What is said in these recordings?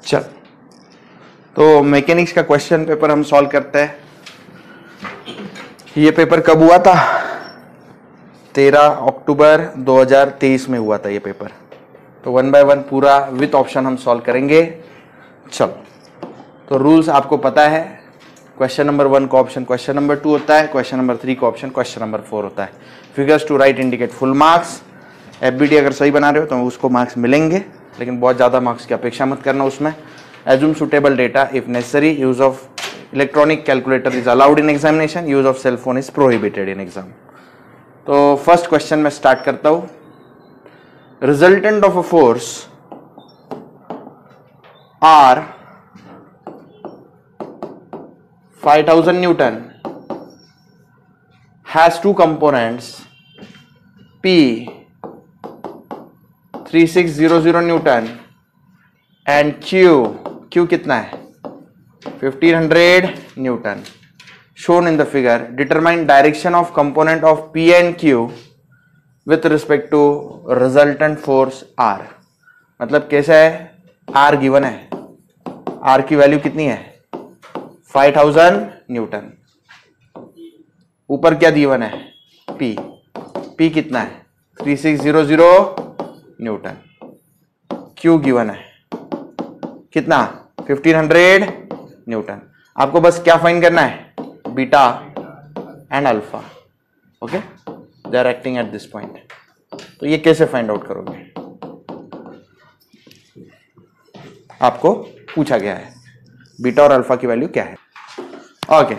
चल, तो मैकेनिक्स का क्वेश्चन पेपर हम सॉल्व करते हैं। ये पेपर कब हुआ था? 13 अक्टूबर 2023 में हुआ था ये पेपर। तो 1 बाय 1 पूरा विथ ऑप्शन हम सॉल्व करेंगे। चलो, तो रूल्स आपको पता है। क्वेश्चन नंबर 1 का ऑप्शन क्वेश्चन नंबर 2 होता है, क्वेश्चन नंबर 3 का ऑप्शन क्वेश्चन नंबर 4 होता है। Figures to right indicate full marks. FBD अगर सही बना रहे हो तो उसको मार्क्स मिलेंगे, लेकिन बहुत ज़्यादा मार्क्स की अपेक्षा मत करना उसमें। Assume suitable data if necessary. Use of electronic calculator is allowed in examination. Use of cell phone is prohibited in exam. तो फर्स्ट क्वेश्चन में स्टार्ट करता हूं। Resultant of a force are 5000 Newton has two components P 3600 Newton and Q कितना है 1500 Newton shown in the figure. Determine direction of component of P and Q with respect to resultant force R. मतलब कैसा है? R given है, R की value कितनी है 5000 Newton. ऊपर क्या गिवन है P कितना है 3600 न्यूटन। Q गिवन है कितना 1500 न्यूटन। आपको बस क्या फाइंड करना है beta and alpha. Okay, they are acting at this point. तो ये कैसे फाइंड आउट करोगे? आपको पूछा गया है बीटा और अल्फा की वैल्यू क्या है। ओके,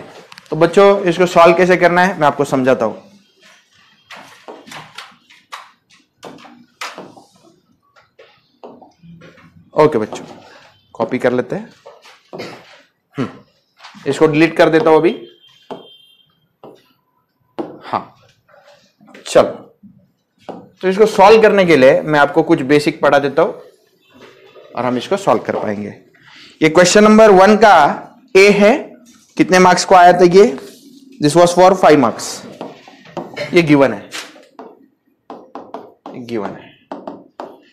तो बच्चों इसको सॉल्व कैसे करना है मैं आपको समझाता हूं। ओके बच्चों, कॉपी कर लेते हैं। इसको डिलीट कर देता हूं अभी। हाँ, चलो, तो इसको सॉल्व करने के लिए मैं आपको कुछ बेसिक पढ़ा देता हूं और हम इसको सॉल्व कर पाएंगे। ये क्वेश्चन नंबर 1 का ए है। कितने मार्क्स को आया था ये? This was for 5 marks. ये गिवन है, गिवन है।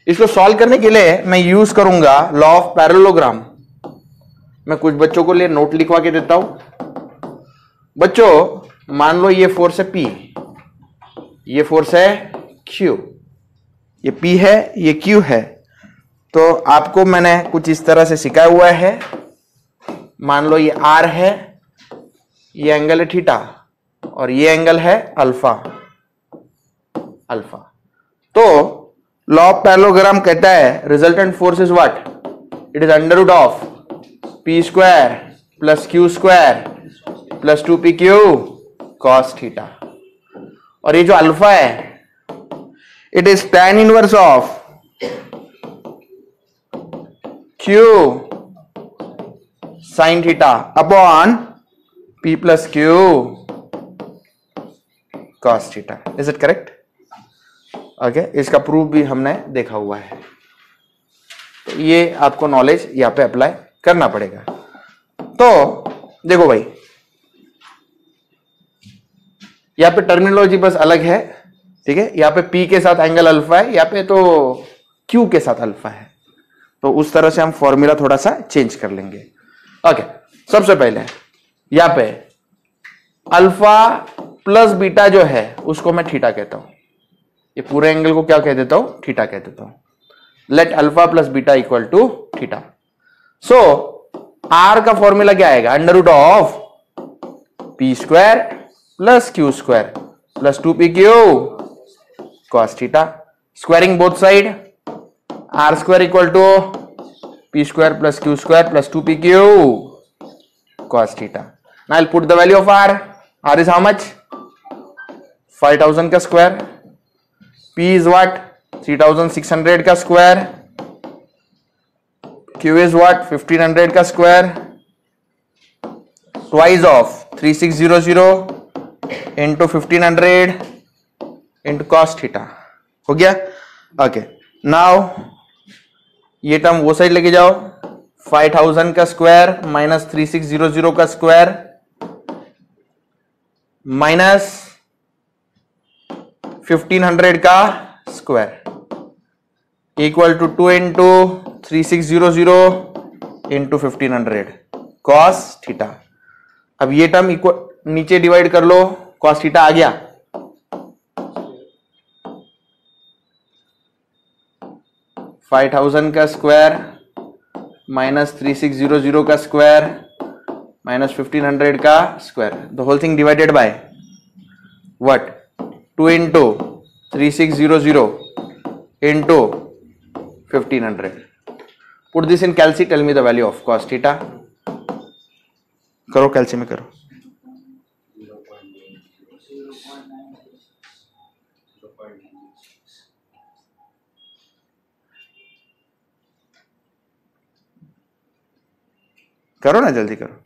इसको सॉल्व करने के लिए मैं यूज करूंगा लॉ ऑफ पैरेललोग्राम। मैं कुछ बच्चों को लिए नोट लिखवा के देता हूं। बच्चों मान लो ये फोर्स है P, ये फोर्स है Q, ये P है, ये Q है। तो आपको मैंने कुछ इस तरह से सिखाया हुआ है। मान लो ये R है, ये एंगल है थीटा और ये एंगल है अल्फा। अल्फा तो लॉ ऑफ पैरेललोग्राम कहता है resultant force is what? It is under root of P square plus Q square plus 2PQ cos theta. और ये जो अल्फा है it is tan inverse of Q sin theta upon P plus Q cos theta. Is it correct? Okay, इसका proof भी हमने देखा हुआ है। तो ये आपको नॉलेज यहां पे अप्लाई करना पड़ेगा। तो देखो भाई, यहां पे टर्मिनोलॉजी बस अलग है, ठीक है। यहां पे P के साथ एंगल अल्फा है, यहां पे तो Q के साथ अल्फा है। तो उस तरह से हम फॉर्मूला थोड़ा सा चेंज कर लेंगे। ओके, सबसे पहले यहां पे अल्फा प्लस बीटा जो है उसको मैं थीटा कहता हूं। ये पूरे एंगल को क्या कह देता हूं? थीटा कह देता हूं। Let alpha plus beta equal to theta. So R का फॉर्मूला क्या आएगा? Under root of P square plus Q square plus 2PQ cos theta. Squaring both side, R square equal to P square plus Q square plus 2PQ cos theta. Now I will put the value of R. R is how much? 5000 का square. P is what? 3600 का square. Q is what? 1500 का square. Twice of 3600 into 1500 into cos theta. हो गया? Okay, now ये term वो side लेके जाओ। 5000 का स्क्वायर माइनस 3600 का स्क्वायर माइनस 1500 का square equal to 2 into 3600 into 1500 cos theta. अब ये टर्म इक्वल नीचे डिवाइड कर लो, कॉस थीटा आ गया, 5000 का स्क्वायर माइनस 3600 का स्क्वायर माइनस 1500 का square, the whole thing divided by what 2 into 3600 into 1500। Put this in calci, tell me the value of cos theta. करो calci में करो। करो ना, जल्दी करो।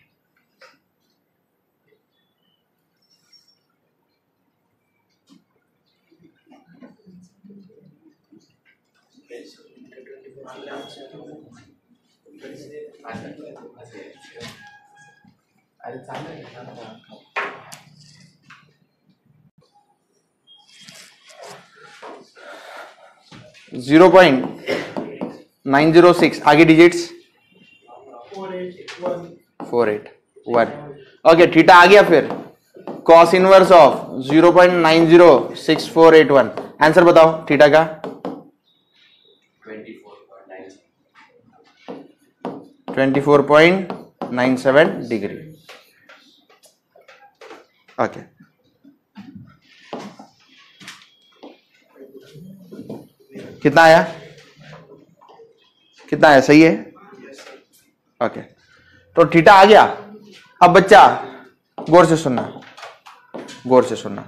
जीरो 0.906 आगे डिजिट्स 481। ओके, थीटा आ गया। फिर कॉस इनवर्स ऑफ 0.906481। आंसर बताओ थीटा का। 24.97 डिग्री। ओके, कितना आया? कितना आया? सही है। ओके, तो थीटा आ गया। अब बच्चा गौर से सुनना, गौर से सुनना।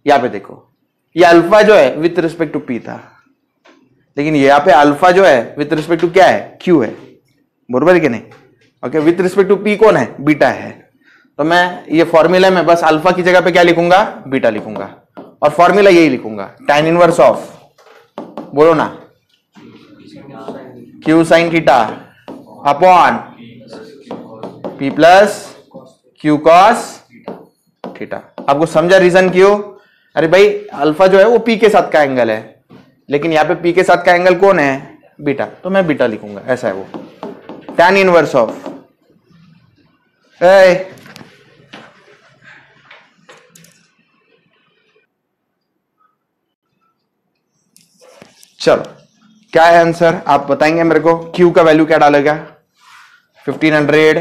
यहां पे देखो, ये अल्फा जो है विथ रिस्पेक्ट टू पी था, लेकिन यहाँ पे अल्फा जो है विथ रिस्पेक्ट टू क्या है? क्यू है, बरोबर है कि नहीं? Okay, with respect to P कौन है? बीटा है। तो मैं ये फॉर्मूला में बस अल्फा की जगह पे क्या लिखूंगा? बीटा लिखूंगा, और फॉर्मूला यही लिखूंगा, tan इनवर्स ऑफ, बोलो ना, Q sine theta upon P plus Q cos theta. आपको समझा रीजन क्यों? अरे भाई, अल्फा जो है वो पी के साथ का एंगल है, लेकिन यहां पे पी के साथ का एंगल कौन है? बीटा, तो मैं बीटा लिखूंगा, ऐसा है वो। tan इनवर्स ऑफ, चलो क्या है आंसर आप बताएंगे मेरे को। Q का वैल्यू क्या डालेगा? 1500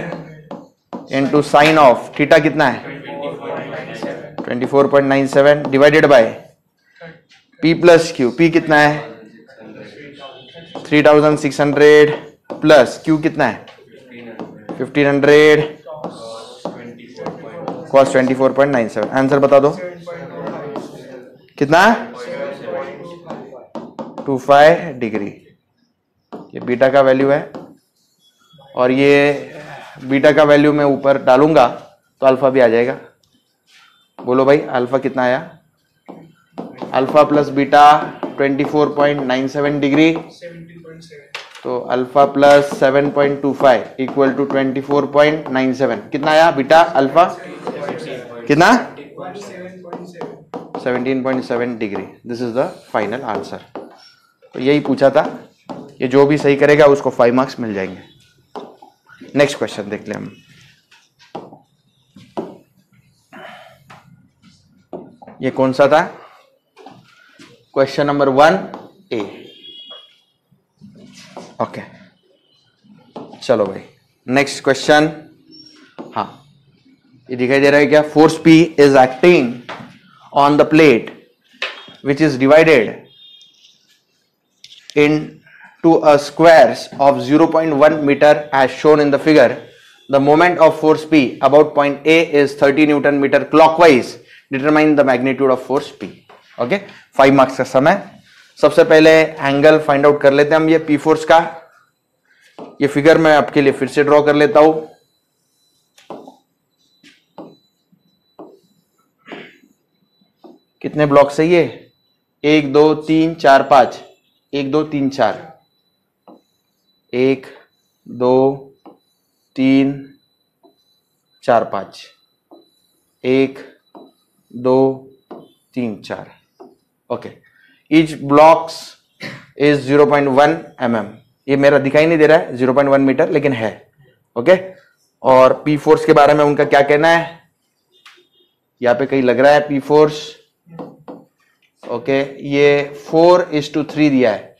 इंटू साइन ऑफ थीटा कितना है? 24.97 divided by P plus Q। P कितना है? 3600 प्लस Q कितना है? 1500 cos 24.97। आंसर बता दो कितना? 25 डिग्री। ये बीटा का वैल्यू है, और ये बीटा का वैल्यू मैं ऊपर डालूंगा तो अल्फा भी आ जाएगा। बोलो भाई, अल्फा कितना आया? अल्फा प्लस बीटा 24.97 डिग्री, तो अल्फा प्लस 7.25 इक्वल टू 24.97। कितना आया बीटा? अल्फा कितना? 17.7 degree. This is the final answer. तो यही पूछा था, ये जो भी सही करेगा उसको 5 मार्क्स मिल जाएंगे। नेक्स्ट क्वेश्चन देख ले हम। ये कौन सा था? Question number 1A। ओके, चलो भाई नेक्स्ट क्वेश्चन। हाँ, ये दिखाई दे रहा है क्या? Force P is acting on the plate which is divided into a squares of 0.1 meter as shown in the figure. The moment of force P about point A is 30 Newton meter clockwise. Determine the magnitude of force P. Okay, 5 marks का समय। सबसे पहले angle find out कर लेते हैं हम ये P force का। ये फिगर मैं आपके लिए फिर से ड्रॉ कर लेता हूं। कितने ब्लॉक है ये? 1 2 3 4 5। 1 2 3 4, 1 2 3 4 5, 1 2 3 4। Okay, each blocks is 0.1 mm। ये मेरा दिखाई नहीं दे रहा है 0.1 मीटर, लेकिन है। ओके, और पी फोर्स के बारे में उनका क्या कहना है, यहाँ पे कहीं लग रहा है पी फोर्स। ओके, ये 4:3 दिया है।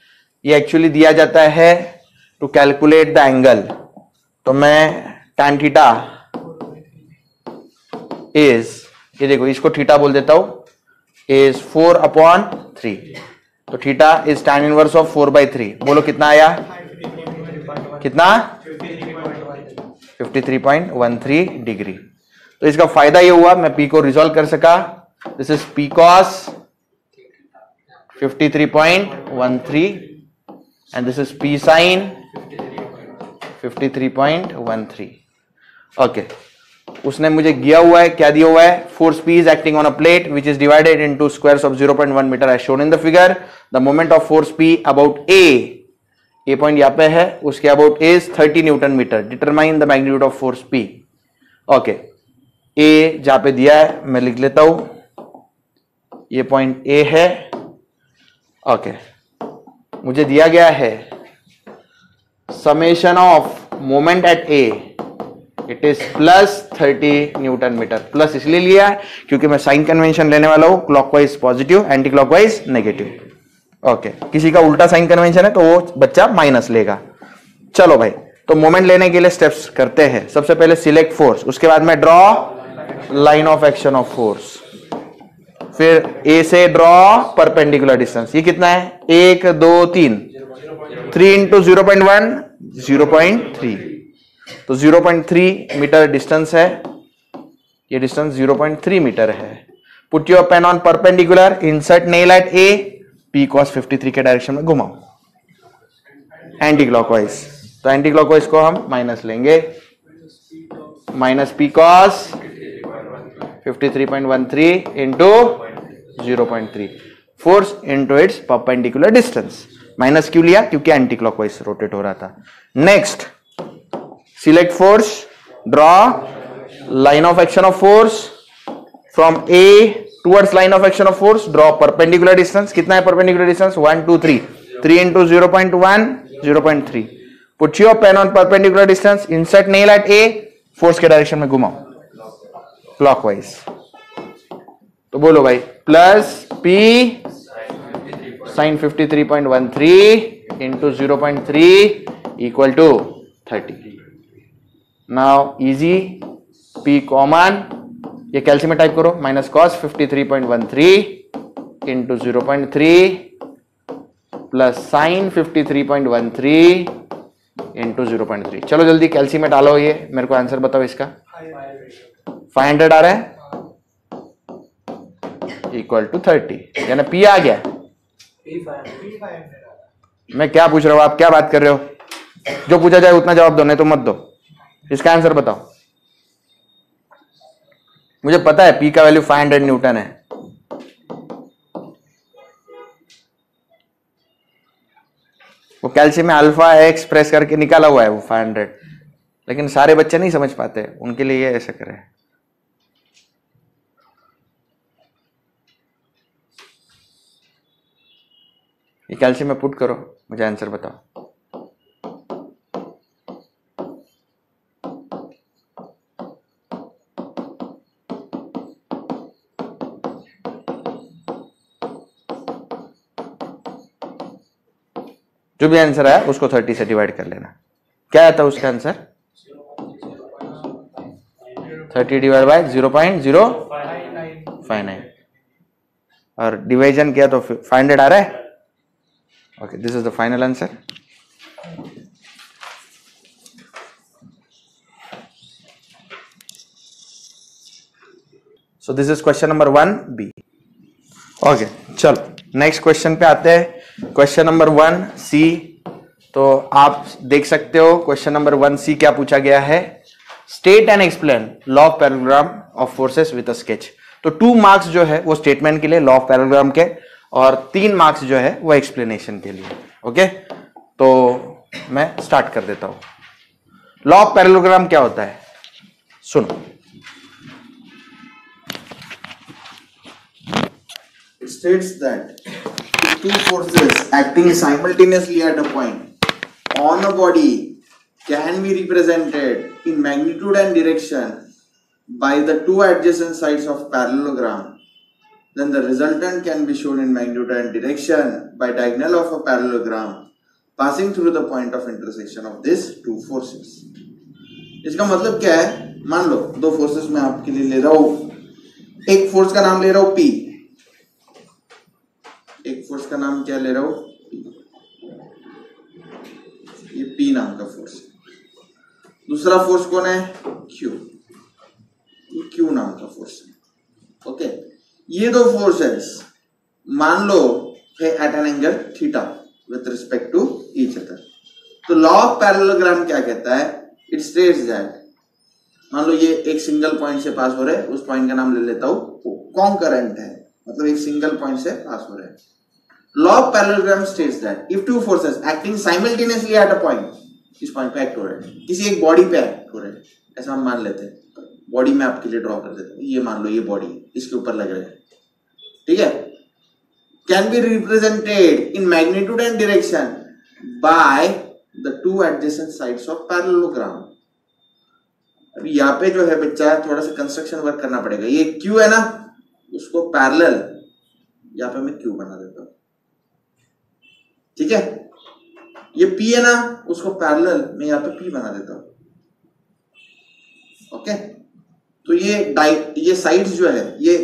ये एक्चुअली दिया जाता है टू कैलकुलेट द एंगल। तो मैं tan थीटा इज, ये देखो इसको थीटा बोल देता हूं, इज 4/3। तो theta is tan inverse of 4/3। बोलो कितना आया, कितना, 53.13 डिग्री। तो इसका फायदा ये हुआ, मैं पी को रिजोल्व कर सका। This is P cos 53.13 and this is P sine 53.13। Okay, उसने मुझे दिया हुआ है, क्या दिया हुआ है, force P is acting on a plate which is divided into squares of 0.1 metre as shown in the figure. The moment of force P about A point यहां पे है, उसके about is 30 newton metre. Determine the magnitude of force P. Okay, ए जहां पे दिया है मैं लिख लेता हूं, ये पॉइंट ए है। ओके, मुझे दिया गया है summation of moment at A, it is +30 newton metre. Plus इसलिए लिया है क्योंकि मैं साइन कन्वेंशन लेने वाला हूं, clockwise positive, anti clockwise negative. Okay, किसी का उल्टा साइन कन्वेंशन है तो वो बच्चा माइनस लेगा। चलो भाई, तो मोमेंट लेने के लिए स्टेप्स करते हैं। सबसे पहले सिलेक्ट फोर्स, उसके बाद में draw line of action of force, फिर ए से ड्रॉ परपेंडिकुलर डिस्टेंस। ये कितना है, 1 2 3, 3 इंटू 0.1 0.3, तो 0.3 मीटर डिस्टेंस है। ये डिस्टेंस 0.3 मीटर है। Put your pen on perpendicular, insert nail at A, P cos 53 के डायरेक्शन में घुमाओ एंटी क्लॉकवाइज। तो एंटी क्लॉकवाइज को हम माइनस लेंगे, minus P cos 53.13 into 0.3, force into its perpendicular distance. Minus क्यों लिया, क्योंकि एंटी क्लॉकवाइज रोटेट हो रहा था। Next, select force, draw line of action of force from A towards line of action of force, draw perpendicular distance. कितना है perpendicular distance, 1 2 3, 3 into 0.1 0.3। Put your pen on perpendicular distance, insert nail at A, force के direction में घुमाओ clockwise. तो बोलो भाई, plus P sine 53.13 into 0.3 equal to 30। Now easy, P common, ये calci में टाइप करो, minus cos 53.13 into 0.3 plus sine 53.13 into 0.3। चलो जल्दी कैल्सी में डालो, ये मेरे को आंसर बताओ इसका। 500 आ रहा है इक्वल टू 30, यानी पी आ गया। मैं क्या पूछ रहा हूं, आप क्या बात कर रहे हो, जो पूछा जाए उतना जवाब दो, नहीं तो मत दो। इसका आंसर बताओ। मुझे पता है पी का वैल्यू 500 न्यूटन है। वो कैल्शियम में अल्फा एक्सप्रेस करके निकाला हुआ है वो 500, लेकिन सारे बच्चे नहीं समझ पाते, उनके लिए ये ऐसा करें। ये कैल्शियम में पुट करो, मुझे आंसर बताओ। जो भी आंसर आया उसको 30 से डिवाइड कर लेना। क्या आता है उसका आंसर, 30 डिवाइड बाय 0.059, और डिवीजन किया तो 500 आ रहा है। Okay, this is the final answer. So this is question number 1B। Okay, चलो नेक्स्ट क्वेश्चन पे आते हैं। क्वेश्चन नंबर 1C, तो आप देख सकते हो क्वेश्चन नंबर 1C क्या पूछा गया है, state and explain law of parallelogram of forces with a sketch. तो 2 मार्क्स जो है वो स्टेटमेंट के लिए लॉ ऑफ पैरेललोग्राम के, और 3 मार्क्स जो है वो एक्सप्लेनेशन के लिए। ओके, तो मैं स्टार्ट कर देता हूं। लॉ ऑफ पैरेललोग्राम क्या होता है, सुनो। It states that two forces acting simultaneously at a point on a body can be represented in magnitude and direction by the two adjacent sides of parallelogram, then the resultant can be shown in magnitude and direction by diagonal of a parallelogram passing through the point of intersection of these two forces. इसका मतलब क्या है? मान लो दो forces मैं आपके लिए ले रहा हूं, एक फोर्स का नाम ले रहा हूं P, एक फोर्स का नाम क्या ले रहा हूं? ये P नाम का फोर्स है। दूसरा फोर्स कौन है? Q, ये Q नाम का फोर्स है। ओके, ये दो फोर्सेस मान लो है at an angle theta with respect to each other. तो लॉ ऑफ पैरेललोग्राम क्या कहता है? इट स्टेट्स दैट, मान लो ये एक सिंगल पॉइंट से पास हो रहे हैं, उस पॉइंट का नाम ले लेता हूं कॉन्करेंट है, मतलब एक सिंगल पॉइंट से पास हो रहे हैं। Law of parallelogram states that if two forces acting simultaneously at a point, इस पॉइंट पे एक्ट हो रहे हैं, किसी एक बॉडी पे एक्ट हो रहे हैं, ऐसा हम मान लेते हैं। बॉडी में आपके लिए ड्रॉ कर देता हूं, ये मान लो ये बॉडी इसके ऊपर लग रहे हैं, ठीक है। Can be represented in magnitude and direction by the two adjacent sides of parallelogram. अभी यहाँ पे जो है बच्चा थोड़ा सा कंस्ट्रक्शन वर्क करना पड़ेगा। ये क्यू है ना, उसको पैरेलल यहाँ पे मैं क्यू बना देता हूं, ठीक है। ये पी है ना, उसको पैरेलल मैं यहाँ पे पी बना देता हूं, ओके। तो ये साइड्स जो है ये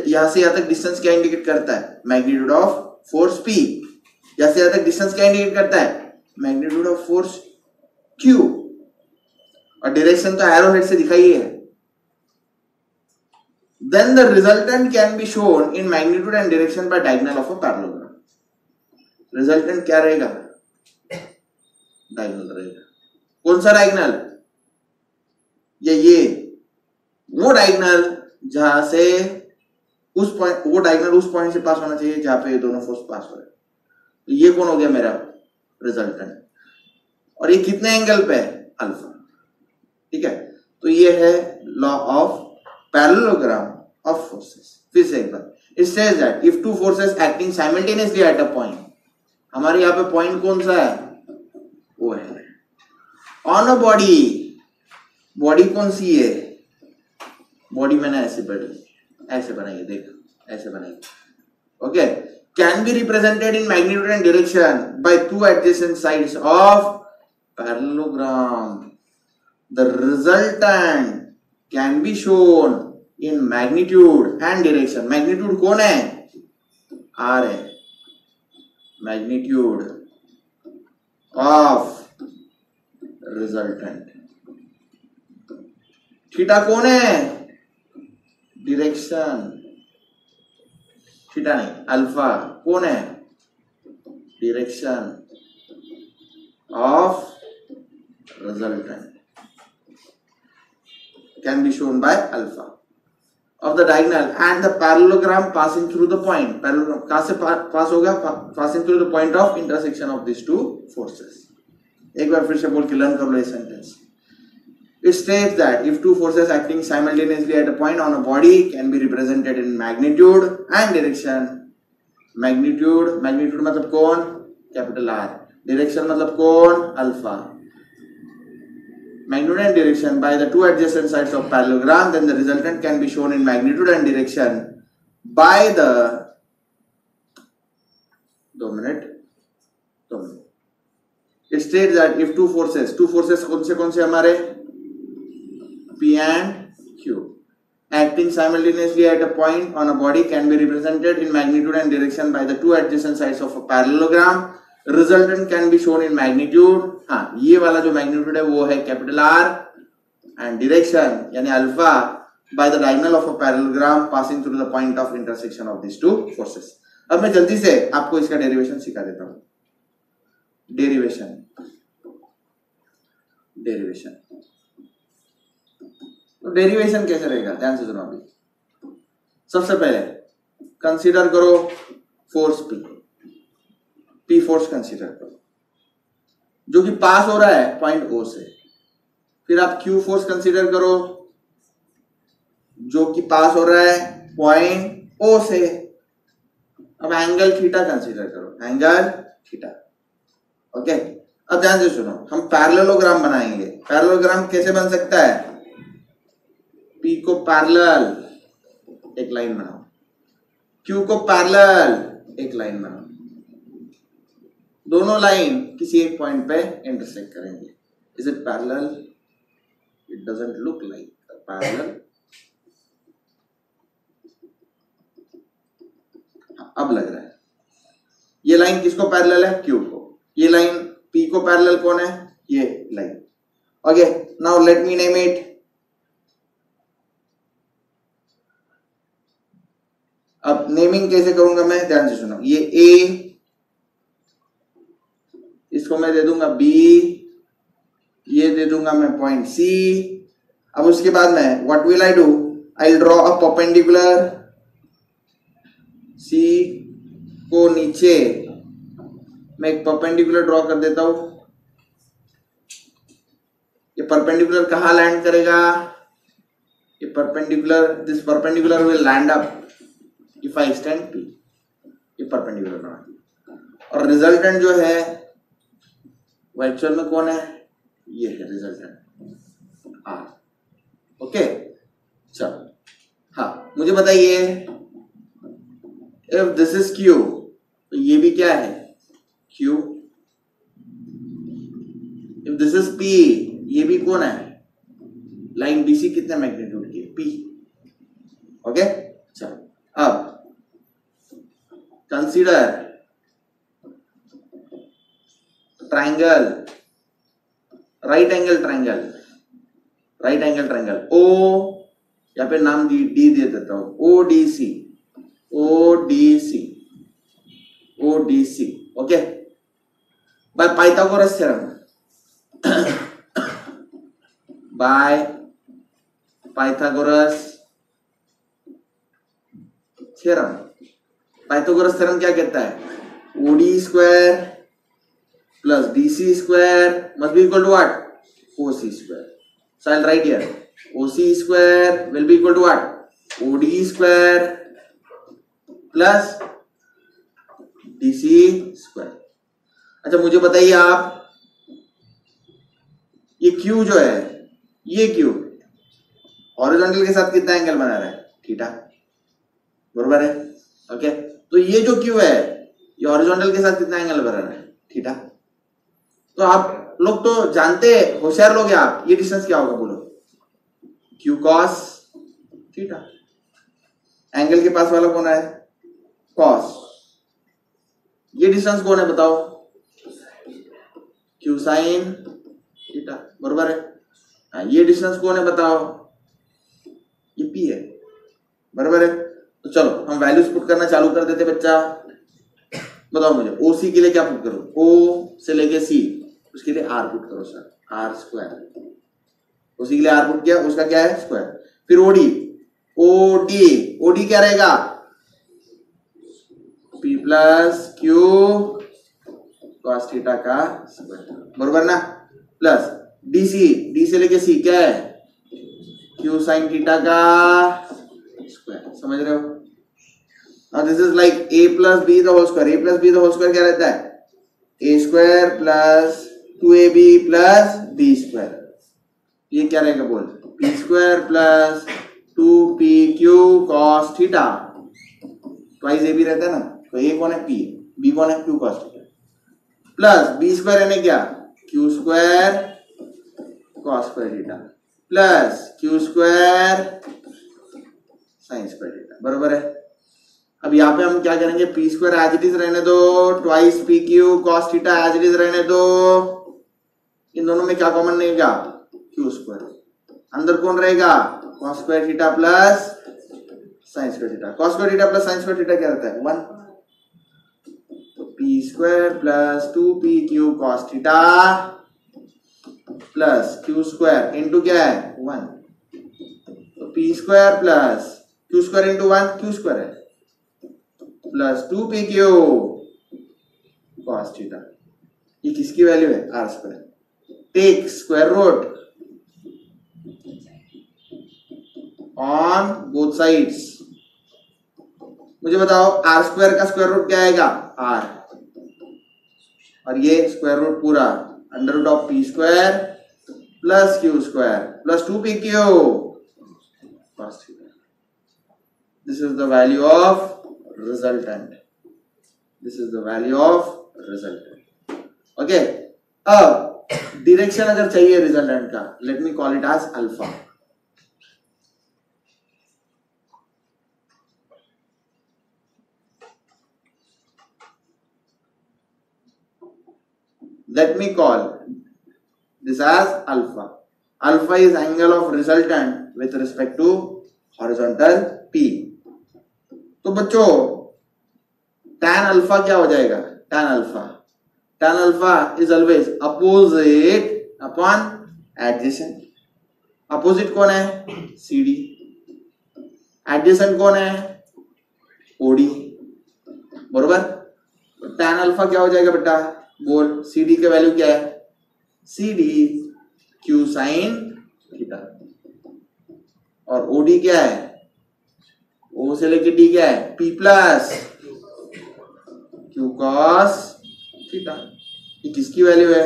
यहां से यहां तक डिस्टेंस क्या इंडिकेट करता है? Magnitude of force P। यहां से यहां तक डिस्टेंस क्या इंडिकेट करता है? Magnitude of force Q। और डायरेक्शन तो एरो हेड से दिखाई है। Then the resultant can be shown in magnitude and direction by diagonal of a parallelogram. Resultant क्या रहेगा? डायगोनल रहेगा। कौन सा डायगोनल? ये वो डायगोनल जहां से उस पॉइंट, वो डायगोनल उस पॉइंट से पास होना चाहिए जहां पे ये दोनों फोर्स पास हो रहे हैं। तो ये कौन हो गया मेरा रिजल्टेंट, और ये कितने एंगल पे है? अल्फा, ठीक है। तो ये है law of parallelogram of forces. फिर से एक बार, it says that if two forces acting simultaneously at a point, हमारे यहाँ पे पॉइंट कौन सा है? वो है ऑन अ बॉडी। बॉडी कौन सी है? बॉडी मैंने ऐसे बनाई, देख ऐसे बनाई, okay. Can be represented in magnitude and direction by two adjacent sides of parallelogram. The resultant can be shown in magnitude and direction. Magnitude कौन है? आर है, मैग्नीट्यूड ऑफ रिजल्टेंट। थीटा कौन है? डायरेक्शन। थीटा नहीं, alpha कौन है? Direction of resultant can be shown by alpha of the diagonal and the parallelogram passing through the point. Parallelogram कहां से पास होगा? passing through the point of intersection of these two forces. एक बार फिर से बोल के लर्न कर लो ये sentence. It states that if two forces acting simultaneously at a point on a body can be represented in magnitude and direction. Magnitude मतलब कौन? Capital R। Direction मतलब कौन? Alpha. Magnitude and direction by the two adjacent sides of parallelogram, then the resultant can be shown in magnitude and direction by the 2 minute. It states that if two forces कौन से हमारे? P and Q acting simultaneously at a point on a body can be represented in magnitude and direction by the two adjacent sides of a parallelogram. Resultant can be shown in magnitude, हाँ ये वाला जो magnitude है वो है capital R, and direction यानी alpha by the diagonal of a parallelogram passing through the point of intersection of this two forces. अब मैं जल्दी से आपको इसका डेरिवेशन सिखा देता हूं। डेरिवेशन तो डेरिवेशन कैसे रहेगा? ध्यान से सुनो। अभी सबसे पहले कंसीडर करो फोर्स P फोर्स कंसीडर करो जो कि पास हो रहा है पॉइंट O से। फिर आप Q फोर्स कंसीडर करो जो कि पास हो रहा है पॉइंट O से। अब एंगल थीटा कंसीडर करो, एंगल थीटा, ओके। अब ध्यान से सुनो, हम पैरेललोग्राम बनाएंगे। पैरेललोग्राम कैसे बन सकता है? P को पैरेलल एक लाइन बनाओ, Q को पैरेलल एक लाइन बनाओ, दोनों लाइन किसी एक पॉइंट पे इंटरसेक्ट करेंगे। Is it parallel? It doesn't look like parallel. अब लग रहा है ये लाइन किसको पैरेलल है? Q को। ये लाइन P को पैरेलल कौन है? ये line. Okay, now let me name it. अब नेमिंग कैसे करूंगा मैं? ध्यान से सुनो, ये A, इसको मैं दे दूंगा B, ये दे दूंगा मैं पॉइंट C। अब उसके बाद में what will I do? I will draw a perpendicular C को नीचे मैं एक परपेंडिकुलर ड्रॉ कर देता हूं। ये परपेंडिकुलर कहां लैंड करेगा? ये perpendicular, this perpendicular will land up if I extend P। ये परपेंडिकुलर बना, और रिजल्टेंट जो है वो एक्चुअल में कौन है? ये है रिजल्टेंट R। ओके, चलो हाँ, मुझे बताइए इफ दिस इज Q तो ये भी क्या है? Q। If this is P, ये भी कौन है? लाइन BC कितने मैग्नीट्यूड की? P। ओके, चलो अब consider triangle, right angle triangle, right angle triangle O, यहाँ पे नाम D दे देता हूं, ODC, ODC, ODC। Okay, by Pythagoras theorem, by Pythagoras theorem. Pythagoras theorem क्या कहता है? OD square plus DC square must be equal to what? OC square. So I'll write here OC square will be equal to what? OD square plus DC square. अच्छा, मुझे बताइए आप, ये Q जो है, ये Q हॉरिजॉन्टल के साथ कितना एंगल बना रहा है? थीटा, बरोबर है? ओके, तो ये जो Q है ये हॉरिजॉन्टल के साथ कितना एंगल बना रहा है? थीटा। तो आप लोग तो जानते हैं, होशियार लोग हैं आप, ये डिस्टेंस क्या होगा बोलो? Q cos theta. एंगल के पास वाला कौन है? cos। ये डिस्टेंस कौन है बताओ? Q sin थीटा, बरोबर है? ये डिस्टेंस कौन है बताओ? ये P है, बरोबर है? तो चलो हम वैल्यूज पुट करना चालू कर देते बच्चा। बताओ मुझे OC के लिए क्या पुट करो? O से लेके C, उसके लिए R पुट करो सर, R स्क्वायर। OC के लिए R पुट किया, उसका क्या है? स्क्वायर। फिर OD क्या रहेगा? P plus Q cos theta का स्क्वायर, बरोबर ना? प्लस D से लेके C क्या है? Q sin थीटा का स्क्वायर। समझ रहे हो? Now this is like A plus B the whole square. A plus B the whole square क्या रहता है? A square plus 2AB plus B square। ये क्या रहेगा बोल? P square plus 2PQ cos theta, twice AB रहता है ना, तो A कौन है? P, B कौन है? Q cos theta, plus B square यानी क्या? Q square cos square theta plus Q square sin square theta, बरोबर है? अब यहाँ पे हम क्या करेंगे? P square as it is रहने दो, twice PQ cos theta as it is रहने दो। इन दोनों में क्या कॉमन रहेगा? Q square. अंदर कौन रहेगा? cos square theta plus sin square theta. cos square theta plus sin square theta क्या रहता है? 1। तो P square plus 2PQ cos theta plus Q square into क्या है? 1। तो P square plus Q square into 1 Q square है, plus 2PQ cos theta. ये किसकी वैल्यू है? R square. Take square root on both sides. मुझे बताओ R square का स्क्वायर रूट क्या आएगा? R, और ये स्क्वायर रूट पूरा under root of P square plus Q square plus 2pq cos theta. This is the value of resultant. This is the value of resultant. Okay. अब direction अगर चाहिए resultant का, let me call it as alpha. Let me call this as alpha. Alpha is angle of resultant with respect to horizontal P. तो बच्चों tan alpha क्या हो जाएगा? tan alpha is always opposite upon adjacent. Opposite कौन है? CD. Adjacent कौन है? OD. बरोबर. तो tan अल्फा क्या हो जाएगा बेटा? बोल. CD का वैल्यू क्या है? CD Q sine theta. और OD क्या है? O से लेके D क्या है? P plus Q cos theta. ये किसकी वैल्यू है?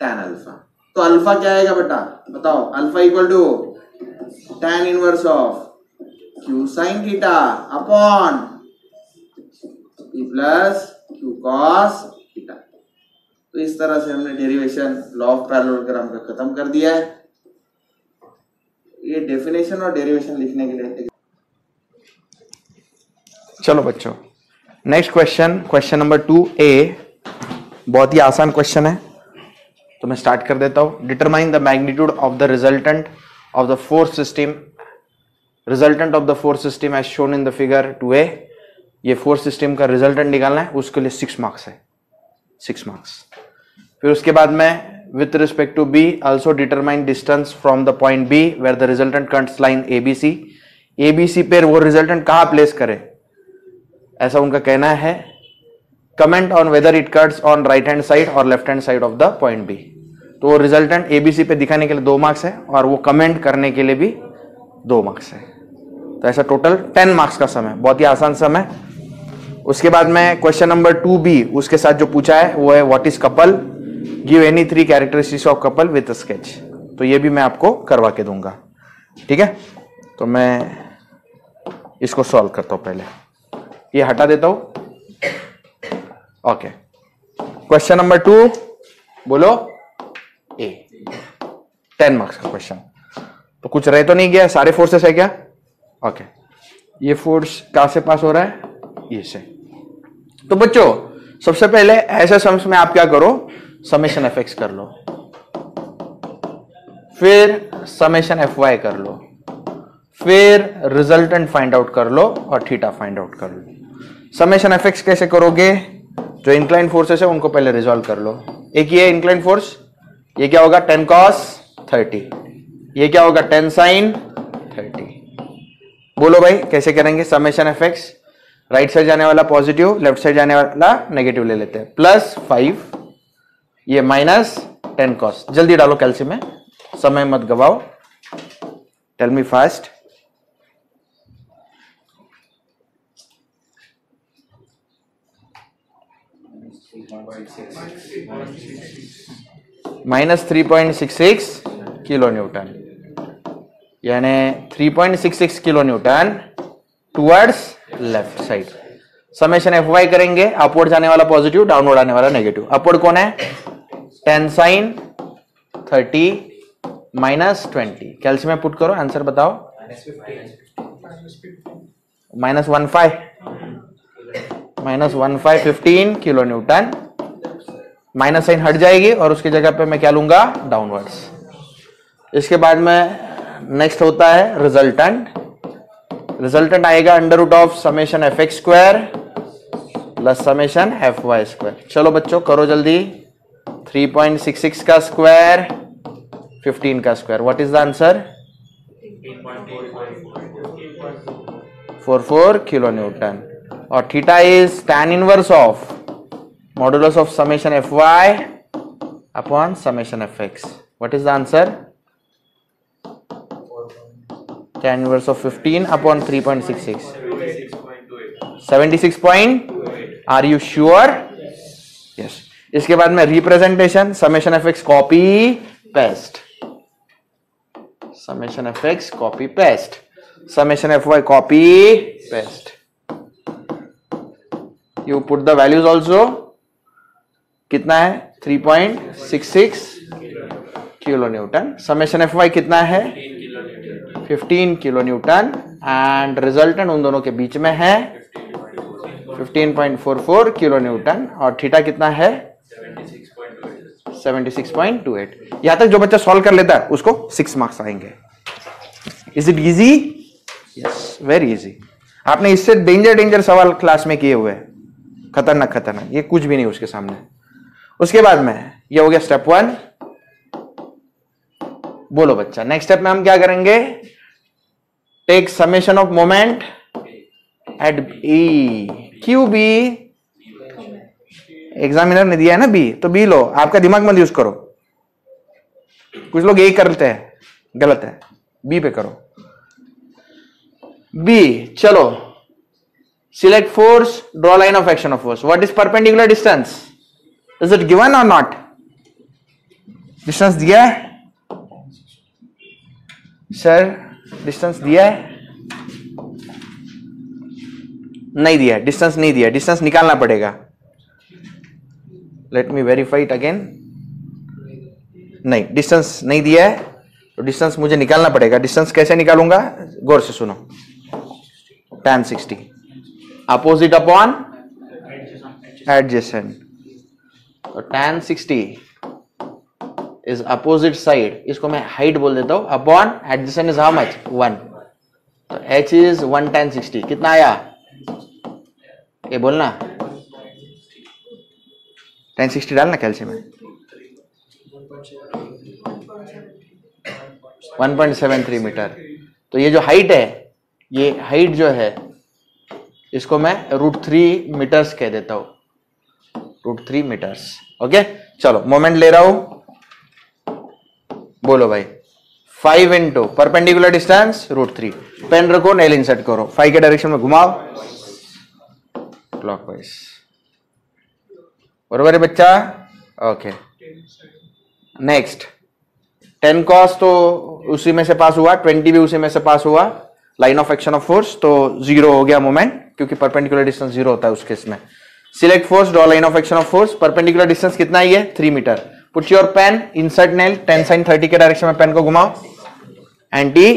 tan alpha. तो अल्फा क्या आएगा बेटा? बताओ. Alpha equal to tan inverse of Q sine theta upon P plus Q cos theta. तो इस तरह से हमने डेरिवेशन लॉ ऑफ पैरेललोग्राम का खत्म कर दिया है. ये डेफिनेशन और डेरिवेशन लिखने के लिए. चलो बच्चों, next question, question number 2A. बहुत ही आसान क्वेश्चन है, तो मैं स्टार्ट कर देता हूं. Determine the magnitude of the resultant of the force system. Resultant of the force system as shown in the figure 2A. ये फोर्स सिस्टम का रिजल्टेंट निकालना है, उसके लिए 6 मार्क्स है. 6 मार्क्स. फिर उसके बाद में with respect to B also determine distance from the point B where the resultant cuts line ABC. ABC पे वो रिजल्टेंट कहां प्लेस करे, ऐसा उनका कहना है. Comment on whether it cuts on right hand side और left hand side of the point B. तो रिजल्टेंट एबीसी पे दिखाने के लिए 2 मार्क्स है और वो कमेंट करने के लिए भी 2 मार्क्स है. तो ऐसा टोटल 10 मार्क्स का सम है. बहुत ही आसान सम है. उसके बाद में क्वेश्चन नंबर 2B, उसके साथ जो पूछा है वो है what is couple. Give any 3 characteristics of couple with sketch. तो ये भी मैं आपको करवा के दूंगा. ठीक है, तो मैं इसको सॉल्व करता हूं. पहले ये हटा देता हूं. ओके, क्वेश्चन नंबर 2 बोलो. ए 10 मार्क्स का क्वेश्चन. तो कुछ रह तो नहीं गया, सारे फोर्सेस है क्या? ओके, ये फोर्स कहां से पास हो रहा है? ये से. तो बच्चों सबसे पहले ऐसे सम्स में आप क्या करो, समेशन एफ एक्स कर लो, फिर समेशन एफ वाई कर लो, फिर रिजल्टेंट फाइंड आउट कर लो और थीटा फाइंड आउट कर लो. समेशन एफ एक्स कैसे करोगे? जो इंक्लाइन फोर्सेस है उनको पहले रिजॉल्व कर लो. एक ये इंक्लाइन फोर्स, ये क्या होगा? 10 cos 30. ये क्या होगा? 10 sin 30. बोलो भाई कैसे करेंगे? Summation F x, right side जाने वाला पॉजिटिव, लेफ्ट साइड जाने वाला नेगेटिव ले लेते हैं. प्लस 5, ये माइनस 10 cos. जल्दी डालो कैल्शियम में, समय मत गवाओ. Tell me fast. Minus 3.66 kilo newton, यानी 3.66 kilo newton towards left side. Summation F Y करेंगे, अपवर्ड जाने वाला पॉजिटिव, डाउनवर्ड आने वाला नेगेटिव. अपवर्ड कौन है? 10 sin 30 माइनस 20. कैल्शियम में पुट करो, आंसर बताओ. Minus 15 15 kilo newton. Minus sign हट जाएगी और उसकी जगह पे मैं क्या लूंगा? डाउनवर्ड्स. इसके बाद में नेक्स्ट होता है रिजल्टेंट. रिजल्टेंट आएगा under root of summation F X square plus summation F Y square. चलो बच्चों करो जल्दी. 3.66 का स्क्वायर 15 का square. What is the answer? 44 kilo newton. और theta is tan inverse of modulus of summation F Y upon summation F X. What is the answer? tan inverse of 15 upon 3.66. 76 point. Are you sure? Yes. इसके बाद में representation, summation F X copy paste, summation F X copy paste, summation F Y copy paste, you put the values also, कितना है 3.66 kilo newton, summation F Y कितना है 15 kilo Newton, and resultant उन दोनों के बीच में है 15.44 किलो न्यूटन, और थीटा कितना है 76.28। यहां तक जो बच्चा सॉल्व कर लेता है उसको 6 मार्क्स आएंगे। Is it easy? Yes, very easy. आपने इससे डेंजर सवाल क्लास में किए हुए, खतरनाक, ये कुछ भी नहीं उसके सामने। उसके बाद में ये हो गया स्टेप 1। बोलो बच्चा, नेक्स्ट स्टेप में हम क्या करेंगे? Take summation of moment at E Q B. Examiner ने दिया है ना बी, तो बी लो, आपका दिमाग मत यूज करो। कुछ लोग यही करते हैं, गलत है, बी पे करो। बी, चलो select force, draw line of action of force. What is perpendicular distance? Is it given और नॉट? डिस्टेंस दिया है सर, डिस्टेंस दिया है? नहीं दिया, डिस्टेंस नहीं दिया, डिस्टेंस निकालना पड़ेगा। Let me verify it again. नहीं, डिस्टेंस नहीं दिया है, तो डिस्टेंस मुझे निकालना पड़ेगा। डिस्टेंस कैसे निकालूंगा? गौर से सुनो। tan 60 अपोजिट अपॉन एडजेसेंट, तो tan 60 इज अपोजिट साइड, इसको मैं हाइट बोल देता हूं, upon adjacent is how much 1, तो h इज 1 tan 60। कितना आया ये बोलना? tan 60 डालना कैल्शियम में 1.73 मीटर। तो ये जो हाइट है, ये हाइट जो है इसको मैं √3 मीटर्स कह देता हूं, √3 मीटर्स। ओके, चलो मोमेंट ले रहा हूं, बोलो भाई 5 इंटू परपेंडिकुलर डिस्टेंस √3। पेन रखो, नेल इंसर्ट करो, 5 के डायरेक्शन में घुमाओ क्लॉकवाइज। बरोबर है बच्चा? ओके, नेक्स्ट 10 cos तो उसी में से पास हुआ, 20 भी उसी में से पास हुआ। Line of action of force तो 0 हो गया मोमेंट, क्योंकि परपेंडिकुलर डिस्टेंस 0 होता है उस केस में। Select force, draw line of action of force. Perpendicular distance कितना ही है 3 metre. Put your pen, insert nail, 10 sin 30 के डायरेक्शन में पेन को घुमाओ एंटी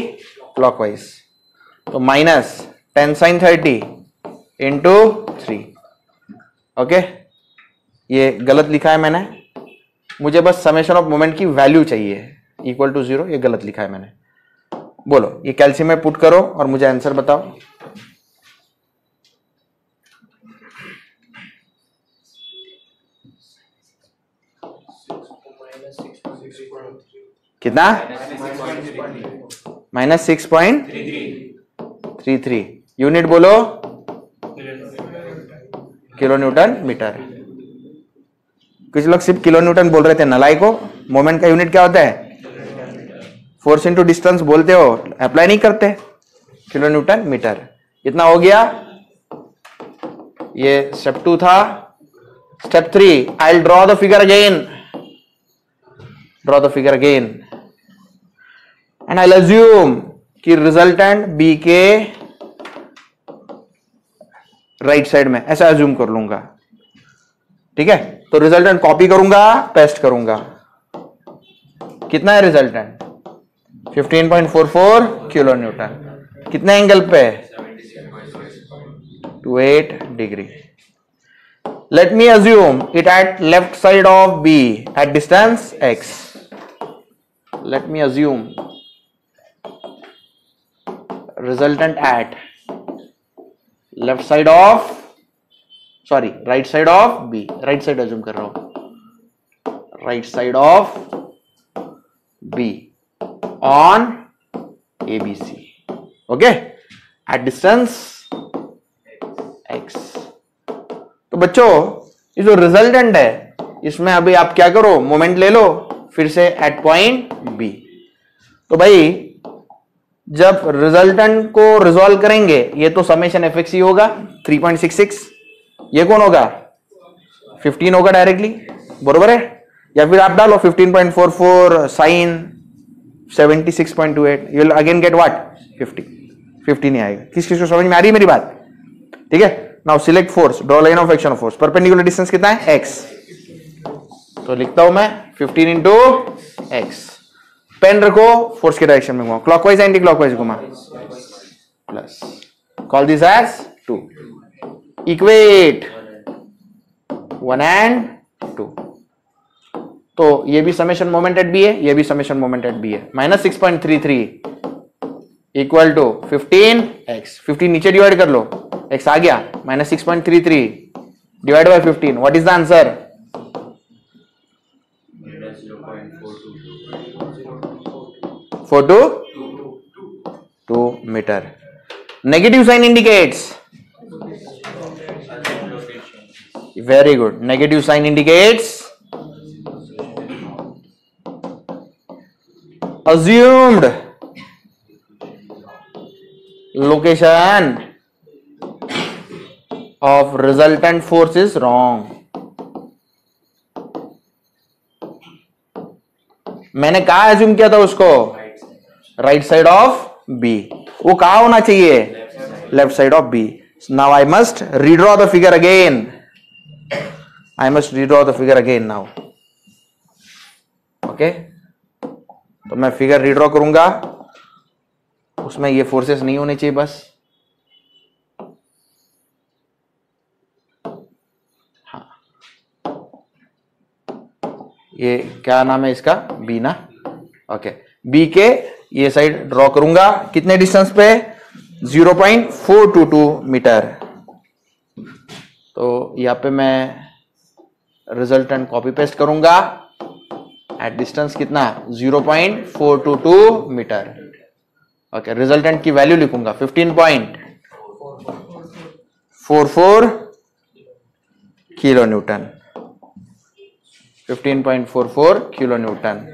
क्लॉकवाइज, तो -10 sin 30 इंटू 3। ओके, ये गलत लिखा है मैंने, मुझे बस समेशन ऑफ मोमेंट की वैल्यू चाहिए इक्वल टू 0, ये गलत लिखा है मैंने। बोलो, ये कैल्शियम में पुट करो और मुझे आंसर बताओ। कितना? -6.33। यूनिट बोलो, किलो न्यूटन मीटर। कुछ लोग सिर्फ किलो न्यूटन बोल रहे थे, नलायको। मोमेंट का यूनिट क्या होता है? फोर्स इंटू डिस्टेंस बोलते हो, अप्लाई नहीं करते। Kilo newton metre. इतना हो गया, ये स्टेप 2 था। Step 3, I will draw the figure again, draw the figure again and I will assume कि रिजल्टेंट बी के राइट साइड में, ऐसा अज्यूम कर लूंगा। ठीक है, तो रिजल्टेंट कॉपी करूंगा, पेस्ट करूंगा। कितना है रिजल्टेंट? 15.44 kilo newton. कितने एंगल पे? 28 degree. Let me assume it at left side of B at distance x. Let me assume resultant at left side of, sorry, right side of B. Right side assume कर रहा हूं, right side of B on ABC. Okay, at distance x. तो बच्चों, ये जो resultant है इसमें अभी आप क्या करो, मोमेंट ले लो फिर से एट पॉइंट बी। तो भाई जब रिजल्टेंट को रिजॉल्व करेंगे, ये तो समेशन एफ एक्स ही होगा 3.66। ये कौन होगा? 15 होगा डायरेक्टली। बरोबर है? या फिर आप डालो 15.44 sine 76.28, you will again get what 50 नहीं आएगा। किस किस को समझ में आ रही है मेरी बात? ठीक है, now select force, draw line of action of force. Perpendicular distance कितना है? x, तो लिखता हूं मैं 15 इंटू एक्स। पेन रखो, फोर्स के डायरेक्शन में घुमाओ, क्लॉकवाइज एंटी क्लॉकवाइज घुमा, plus, call this as 2, equate 1 and 2। तो ये भी समेशन मोमेंट एट बी है, ये भी समेशन मोमेंट एट बी है। माइनस 6.33 इक्वल टू 15x, 15 नीचे डिवाइड कर लो, x आ गया, minus 6.33 divide by 15, what is the answer? 422 metre. Negative sign indicates, very good, negative sign indicates assumed location of resultant force is wrong। मैंने कहा assume किया था उसको, राइट साइड ऑफ बी, वो कहा होना चाहिए? Left side of B. Now I must redraw the figure again, I must redraw the figure again now. Okay, तो मैं फिगर रीड्रॉ करूंगा, उसमें ये फोर्सेस नहीं होने चाहिए बस। हाँ, ये क्या नाम है इसका? बी ना। ओके, बी के ये साइड ड्रॉ करूंगा, कितने डिस्टेंस पे? 0.422 मीटर। तो यहां पे मैं रिजल्टेंट कॉपी पेस्ट करूंगा एट डिस्टेंस कितना? 0.422 मीटर। ओके, रिजल्टेंट की वैल्यू लिखूंगा 15.44 kilo newton, 15.44 kilo newton.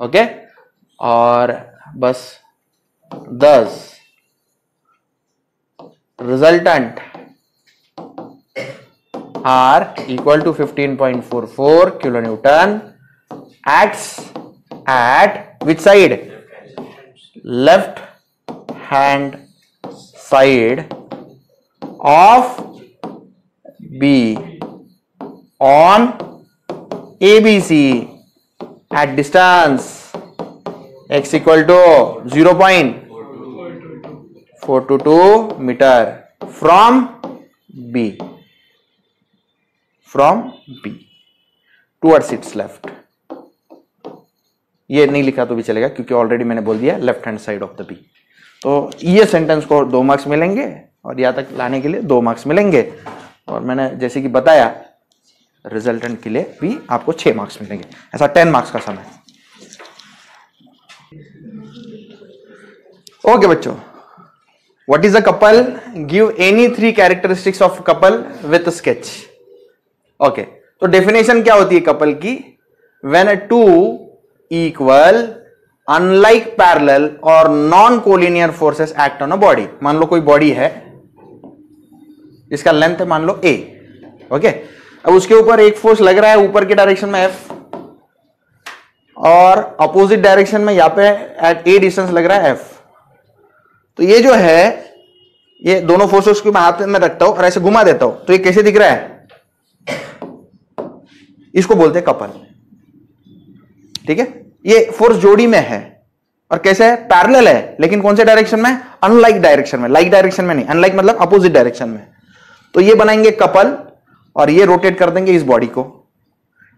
Okay, और बस 10 resultant R equal to 15.44 kilo newton acts at which side? Left hand side of B on ABC at distance x equal to 0.422 meter from B towards its left। ये नहीं लिखा तो भी चलेगा क्योंकि already मैंने बोल दिया left hand side of the B. तो ये सेंटेंस को 2 मार्क्स मिलेंगे और यहां तक लाने के लिए 2 मार्क्स मिलेंगे, और मैंने जैसे कि बताया रिजल्टेंट के लिए भी आपको 6 मार्क्स मिलेंगे, ऐसा 10 मार्क्स का समय। ओके बच्चों, what is a couple? Give any 3 characteristics of couple with sketch. Okay, तो डेफिनेशन क्या होती है कपल की? When two equal unlike parallel और non collinear forces act on a body. मान लो कोई बॉडी है, इसका लेंथ है मान लो a। ओके, अब उसके ऊपर एक फोर्स लग रहा है ऊपर के डायरेक्शन में f, और अपोजिट डायरेक्शन में यहां पे एट a डिस्टेंस लग रहा है f। तो ये जो है, ये दोनों फोर्सेस को मैं हाथ में रखता हूं और ऐसे घुमा देता हूं, तो ये कैसे दिख रहा है? इसको बोलते हैं कपल। ठीक है, ये फोर्स जोड़ी में है और कैसे है? पैरेलल है, लेकिन कौन से डायरेक्शन में? अनलाइक डायरेक्शन में। लाइक डायरेक्शन में नहीं, अनलाइक मतलब अपोजिट डायरेक्शन में। तो ये बनाएंगे कपल और ये रोटेट कर देंगे इस बॉडी को,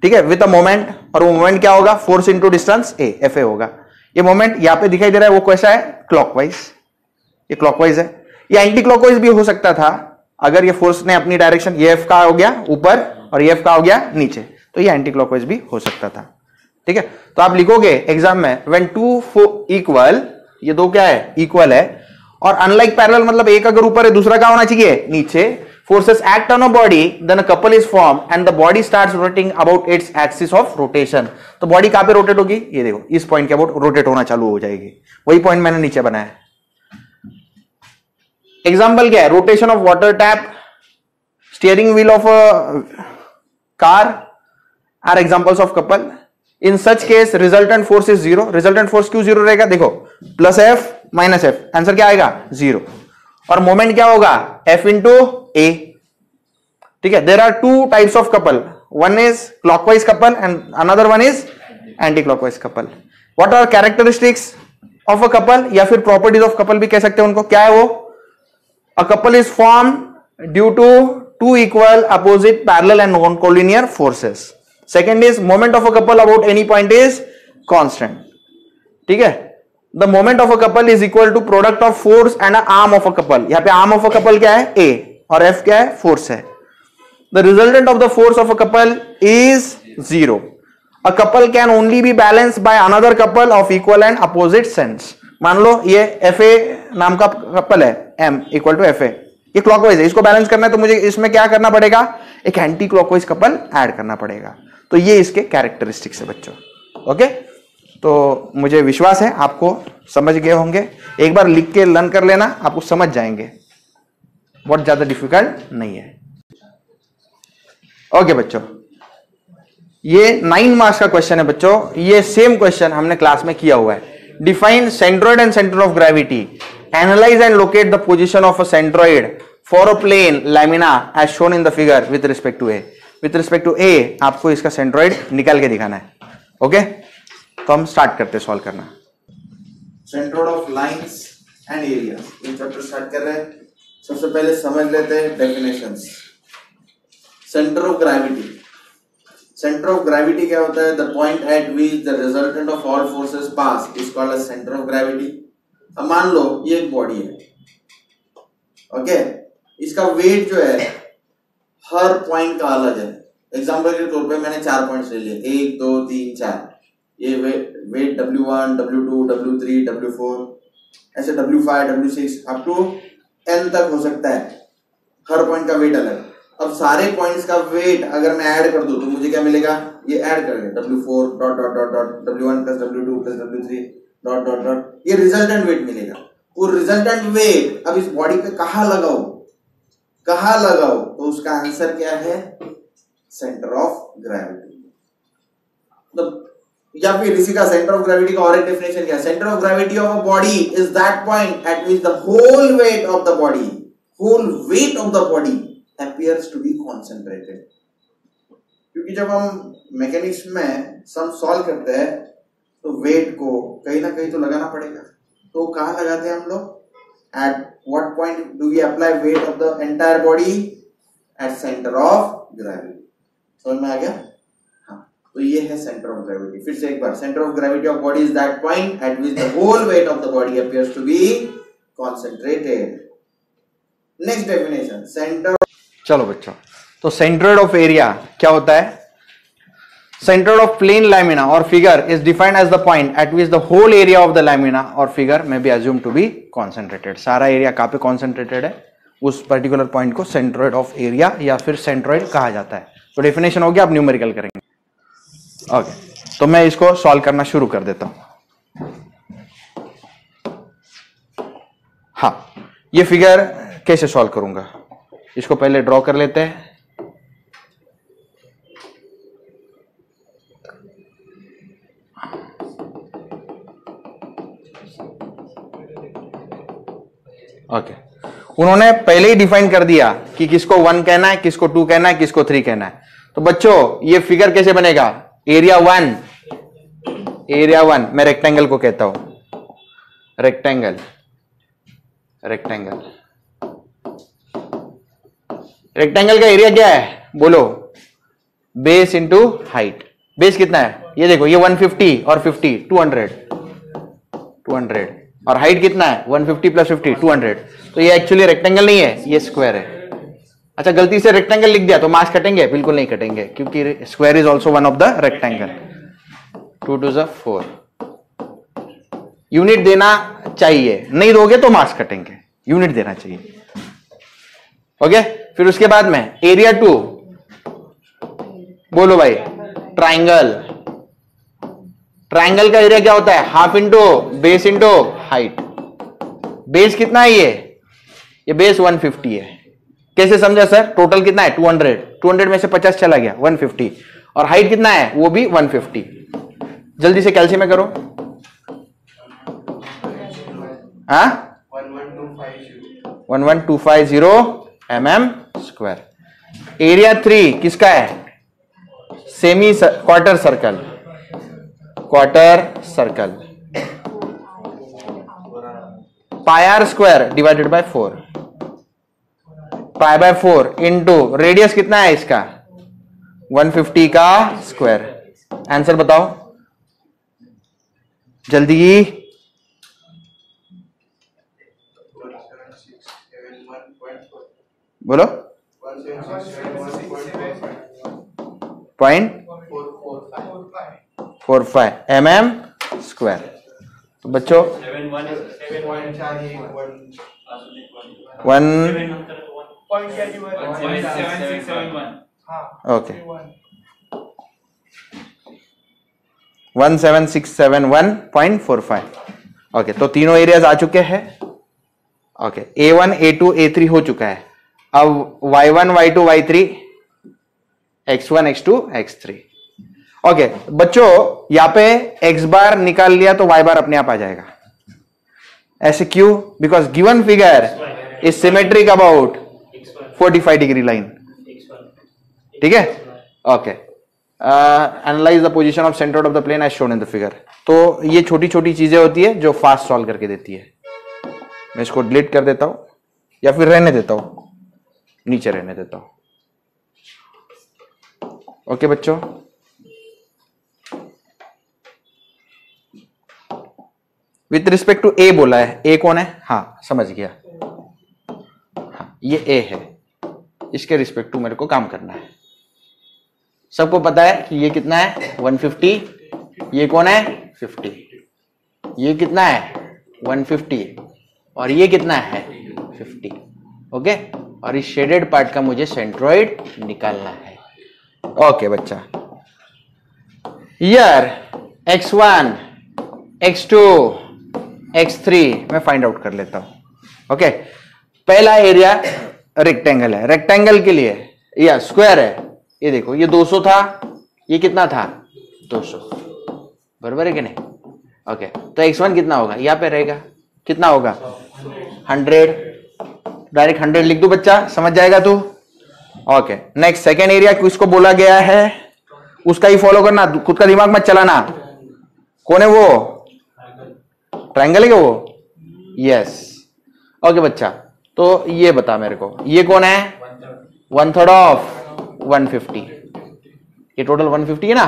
ठीक है, विद अ मोमेंट। और वो मोमेंट क्या होगा? Force into distance A, F A होगा। ये मोमेंट यहां पे दिखाई दे रहा है, वो कैसा है? क्लॉकवाइज। ये क्लॉकवाइज है, ये एंटी क्लॉकवाइज भी हो सकता था अगर ये फोर्स ने अपनी डायरेक्शन, ये एफ का हो गया ऊपर और ये एफ का हो गया नीचे, तो ये एंटी क्लॉकवाइज भी हो सकता था। ठीक है, तो आप लिखोगे एग्जाम में व्हेन टू इक्वल, ये दो क्या है? इक्वल है, और अनलाइक पैरेलल मतलब एक अगर ऊपर है दूसरा क्या होना चाहिए? नीचे। Forces act on a body, then a couple is form and the body starts rotating about its axis of rotation. तो बॉडी कहां पे रोटेट होगी? ये देखो, इस पॉइंट के अबाउट रोटेट होना चालू हो जाएगी। वही पॉइंट मैंने नीचे बनाया। एग्जाम्पल क्या है? Rotation of water tap, steering wheel of a car, are examples of couple. In such case resultant force is zero. Resultant force क्यों जीरो रहेगा? देखो plus F minus F, answer क्या आएगा? जीरो. और मोमेंट क्या होगा? F into A. ठीक है. There are two types of couple. One is clockwise couple and another one is anti clockwise couple. What are characteristics of a couple, या फिर properties of couple भी कह सकते हैं उनको. क्या है वो? A couple is form due to two equal opposite parallel and non collinear forces. Second is moment of a couple about any point is constant. ठीक है. The moment of a couple is equal to product of force and arm of a couple. यहां पे arm of a couple क्या है? ए, और F क्या है? Force है. The resultant of the force of a couple is zero. A couple can only be balanced by another couple of equal and opposite sense. मान लो ये एफ ए नाम का कपल है, M equal to F A, ये clockwise है. इसको balance करना है तो मुझे इसमें क्या करना पड़ेगा? एक एंटी क्लॉकवाइज कपल ऐड करना पड़ेगा. तो ये इसके कैरेक्टरिस्टिक्स है बच्चों. ओके. तो मुझे विश्वास है आपको समझ गए होंगे. एक बार लिख के लर्न कर लेना, आपको समझ जाएंगे. बहुत ज्यादा डिफिकल्ट नहीं है. ओके बच्चों, ये 9 मार्क्स का क्वेश्चन है बच्चों. ये सेम क्वेश्चन हमने क्लास में किया हुआ है. Define centroid and centre of gravity. Analyse and locate the position of a centroid for a plane lamina as shown in the figure with respect to A. With respect to A आपको इसका centroid निकाल के दिखाना है. Okay. तो हम start करते हैं सॉल्व करना. Centroid of lines and areas, ये चैप्टर स्टार्ट कर रहे हैं. सबसे पहले समझ लेते हैं definitions. Centre of gravity. Centre of gravity क्या होता है? The point at which the resultant of all forces pass is called as centre of gravity. अब मान लो ये एक बॉडी है. ओके. इसका वेट जो है हर पॉइंट का अलग है. एग्जांपल के तौर पे मैंने 4 पॉइंट्स ले लिए, 1 2 3 4. ये wait W1 W2 W3 W4 ऐसे W5 W6 up to n तक हो सकता है. हर पॉइंट का वेट अलग. अब सारे पॉइंट्स का वेट अगर मैं ऐड कर दूं तो मुझे क्या मिलेगा? ये ऐड करेंगे W4 dot dot dot dot W1 plus W2 plus W3 dot dot dot, ये रिजल्टेंट वेट मिलेगा. वो रिजल्टेंट वेट अब इस बॉडी पे कहां लगाओ तो उसका आंसर क्या है? Centre of gravity. या फिर इसी का सेंटर ऑफ ग्रेविटी का और एक डेफिनेशन क्या है? Centre of gravity of a body is that point at which the whole weight of the body appears to be concentrated. क्योंकि जब हम मैकेनिक्स में सम सॉल्व करते हैं तो वेट को कहीं ना कहीं तो लगाना पड़ेगा. तो कहां लगाते हैं हम लोग? At what point do we apply weight of the entire body? At center of gravity. समझ में आ गया? हाँ. तो ये है सेंटर ऑफ ग्रेविटी. फिर से एक बार, centre of gravity of body is that point at which the whole weight of the body appears to be concentrated. Next definition, centre. चलो बच्चों, तो सेंट्रोइड ऑफ एरिया क्या होता है? सेंट्रोइड ऑफ प्लेन लैमिना और figure is defined as the point at which the whole area of the lamina और figure may be assumed to be concentrated. सारा area कहां पे कॉन्सेंट्रेटेड है, उस पर्टिकुलर पॉइंट को सेंट्रोइड ऑफ एरिया या फिर सेंट्रोइड कहा जाता है. तो डेफिनेशन हो गया. अब न्यूमेरिकल करेंगे. ओके. तो मैं इसको सॉल्व करना शुरू कर देता हूं. हाँ, ये फिगर कैसे सॉल्व करूंगा, इसको पहले ड्रॉ कर लेते हैं. ओके. उन्होंने पहले ही डिफाइन कर दिया कि किसको 1 कहना है, किसको 2 कहना है, किसको 3 कहना है. तो बच्चों ये फिगर कैसे बनेगा? एरिया 1 मैं रेक्टेंगल को कहता हूं. रेक्टेंगल का एरिया क्या है बोलो? Base into height. बेस कितना है? ये देखो, ये 150 और 50 200 और हाइट कितना है? 150 प्लस 50 200. तो ये एक्चुअली रेक्टेंगल नहीं है, ये स्क्वायर है. अच्छा, गलती से रेक्टेंगल लिख दिया तो मार्क्स कटेंगे? बिल्कुल नहीं कटेंगे, क्योंकि square is also one of the rectangle. 2 2 4. Unit देना चाहिए, नहीं दोगे तो मार्क्स कटेंगे. यूनिट देना चाहिए. ओके. फिर उसके बाद में एरिया 2 बोलो भाई. ट्राइंगल का एरिया क्या होता है? Half into base into height. Base कितना है? ये बेस 150 है. कैसे समझा सर? टोटल कितना है? 200 में से 50 चला गया 150. और हाइट कितना है वो भी 150। जल्दी से कैलसी में करो। हाँ 11250 mm स्क्वायर। एरिया 3 किसका है? Semi quarter circle, quarter circle. Pi R square divided by 4, pi by 4 into radius कितना है इसका 150 का स्क्वायर। आंसर बताओ जल्दी। बोलो। 0.45 mm स्क्वायर। तो बच्चों 17671.45। ओके, तो तीनों एरियाज आ चुके हैं। ओके, A1 A2 A3 हो चुका है। अब Y1 Y2 Y3 X1 X2 X3। Okay बच्चों, यहां पे X बार निकाल लिया तो Y बार अपने आप आ जाएगा। ऐसे क्यों? Because given figure is symmetric about 45 degree line. ठीक है। Okay, analyse the position of centre of the plane as shown in the figure. तो ये छोटी छोटी चीजें होती है जो फास्ट सॉल्व करके देती है। मैं इसको डिलीट कर देता हूं या फिर रहने देता हूं, नीचे रहने देता हूं। ओके बच्चों, विथ रिस्पेक्ट टू ए बोला है। ए कौन है? हाँ समझ गया। हाँ ये ए है, इसके रिस्पेक्ट टू मेरे को काम करना है। सबको पता है कि ये कितना है 150, ये कौन है 50, ये कितना है 150 और ये कितना है 50। ओके, और इस शेडेड पार्ट का मुझे सेंट्रोइड निकालना है। ओके बच्चा, यार x1 x2 x3 मैं फाइंड आउट कर लेता हूं। ओके, पहला एरिया रेक्टेंगल है। रेक्टेंगल के लिए या स्क्वायर है, ये देखो ये 200 था, ये कितना था 200, बराबर है कि नहीं? ओके, तो x1 कितना होगा? यहां पे रहेगा, कितना होगा 100। डायरेक्ट 100 लिख दो बच्चा, समझ जाएगा तू। ओके, नेक्स्ट सेकेंड एरिया किसको बोला गया है उसका ही फॉलो करना, खुद का दिमाग मत चलाना। कौन है वो? ट्रायंगल है क्या वो? यस। ओके बच्चा, तो ये बता मेरे को, ये कौन है 1/3 ऑफ 150। ये टोटल 150 है ना,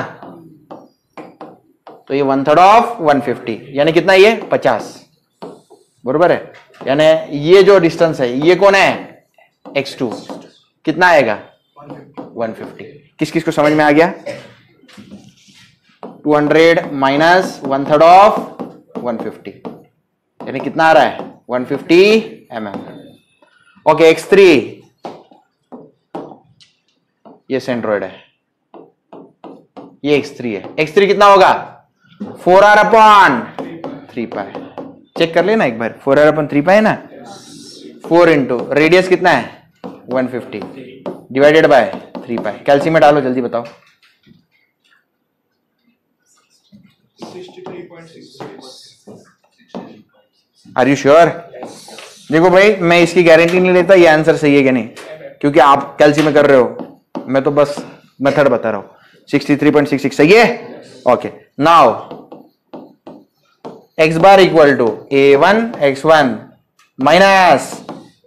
तो ये 1/3 ऑफ 150 यानी कितना? ये 50, बरोबर है। यानी ये जो डिस्टेंस है ये कौन है x2, कितना आएगा 150। किस किस को समझ में आ गया? 200 माइनस 1/3 ऑफ 150 यानी कितना आ रहा है 150 mm। ओके, x3 ये सेंट्रोइड है, ये x3 है। x3 कितना होगा 4r/3π। चेक कर लेना एक बार, 4r/3π है ना। 4 इंटू रेडियस कितना है 150 डिवाइडेड बाय 3π। कैल्सियम में डालो, जल्दी बताओ। 63.66। Are you sure? देखो भाई, मैं इसकी गारंटी नहीं लेता ये आंसर सही है कि नहीं, क्योंकि आप कैल्सियम में कर रहे हो, मैं तो बस मेथड बता रहा हूं। 63.66 सही है। Okay, now x bar equal to a1 x1 minus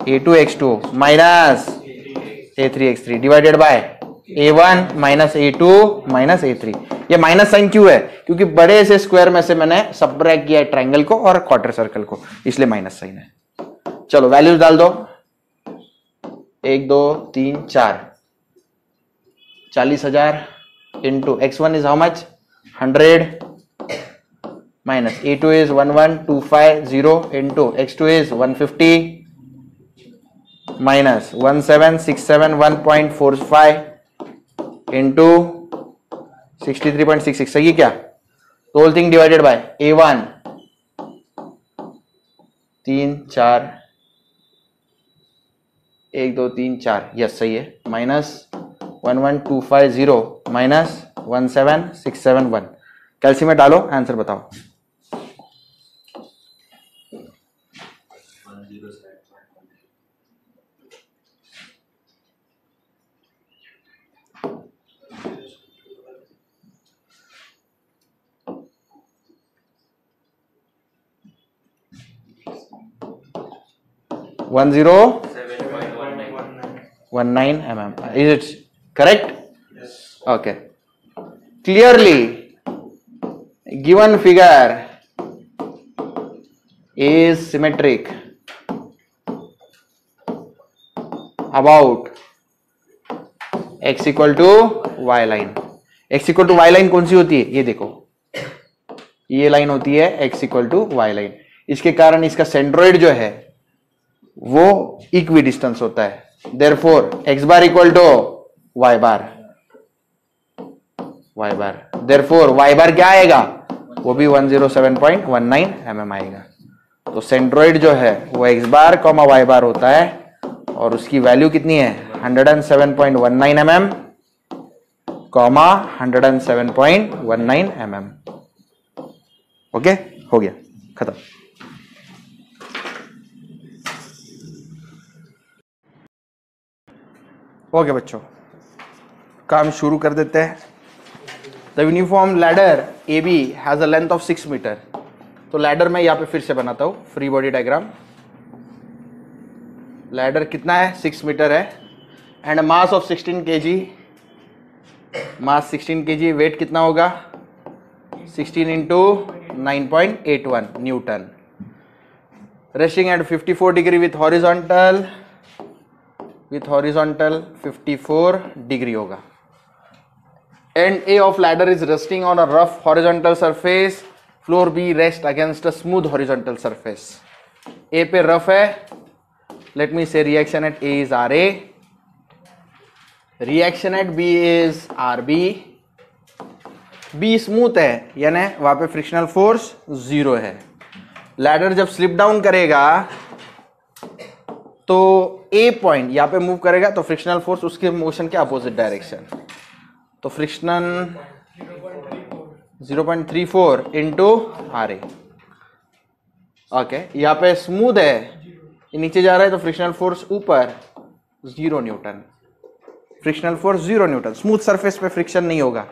a2 x2 minus a3 x3 divided by a1 minus a2 minus a3। ये माइनस साइन क्यों है? क्योंकि बड़े से स्क्वायर में से मैंने सबट्रैक्ट किया है ट्रायंगल को और क्वार्टर सर्कल को, इसलिए माइनस साइन है। चलो वैल्यूज डाल दो, 1 2 3 4, 40,000 into x1 is how much 100 minus a2 is 11250 into x2 is 150 minus 17671.45 into 63.66 सही है क्या? तो whole thing divided by a1 3 4 1 2 3 4 yes सही है, माइनस 11250 माइनस 17671। कैल्सी में डालो, आंसर बताओ। 1019 mm. Is it correct? Yes. Okay. Clearly given figure is symmetric about x equal to y line. x equal to y line कौन सी होती है? ये देखो, ये लाइन होती है x equal to y line। इसके कारण इसका सेंट्रोइड जो है वो इक्वी डिस्टेंस होता है। Therefore x bar equal to y bar। Therefore y bar क्या आएगा? वो भी 107.19 mm आएगा। तो सेंट्रोइड जो है वो x बार कॉमा y बार होता है और उसकी वैल्यू कितनी है? 107.19 mm कॉमा 107.19 mm। ओके, हो गया, खत्म। ओके बच्चों, काम शुरू कर देते हैं। The uniform ladder A B has a length of 6 metre. तो लैडर मैं यहाँ पे फिर से बनाता हूँ, फ्री बॉडी डायग्राम। लैडर कितना है? 6 मीटर है and mass of 16 kg। Mass 16 kg, weight कितना होगा? 16 into 9.81 newton. Resting at 54 degree with horizontal 54 degree होगा। And A of ladder is resting on a rough horizontal surface, floor B rest against a smooth horizontal surface. A पे rough है, let me say reaction at A is R A, reaction at B is R B. B smooth है यानी वहां पे frictional force 0 है। Ladder जब slip down करेगा तो ए पॉइंट यहां पे मूव करेगा तो फ्रिक्शनल फोर्स उसके मोशन के अपोजिट डायरेक्शन, तो frictional 0.34 into R A. Okay, यहाँ पे स्मूथ है, ये नीचे जा रहा है तो फ्रिक्शनल फोर्स ऊपर 0 Newton. Frictional force 0 Newton. Smooth surface पे फ्रिक्शन नहीं होगा।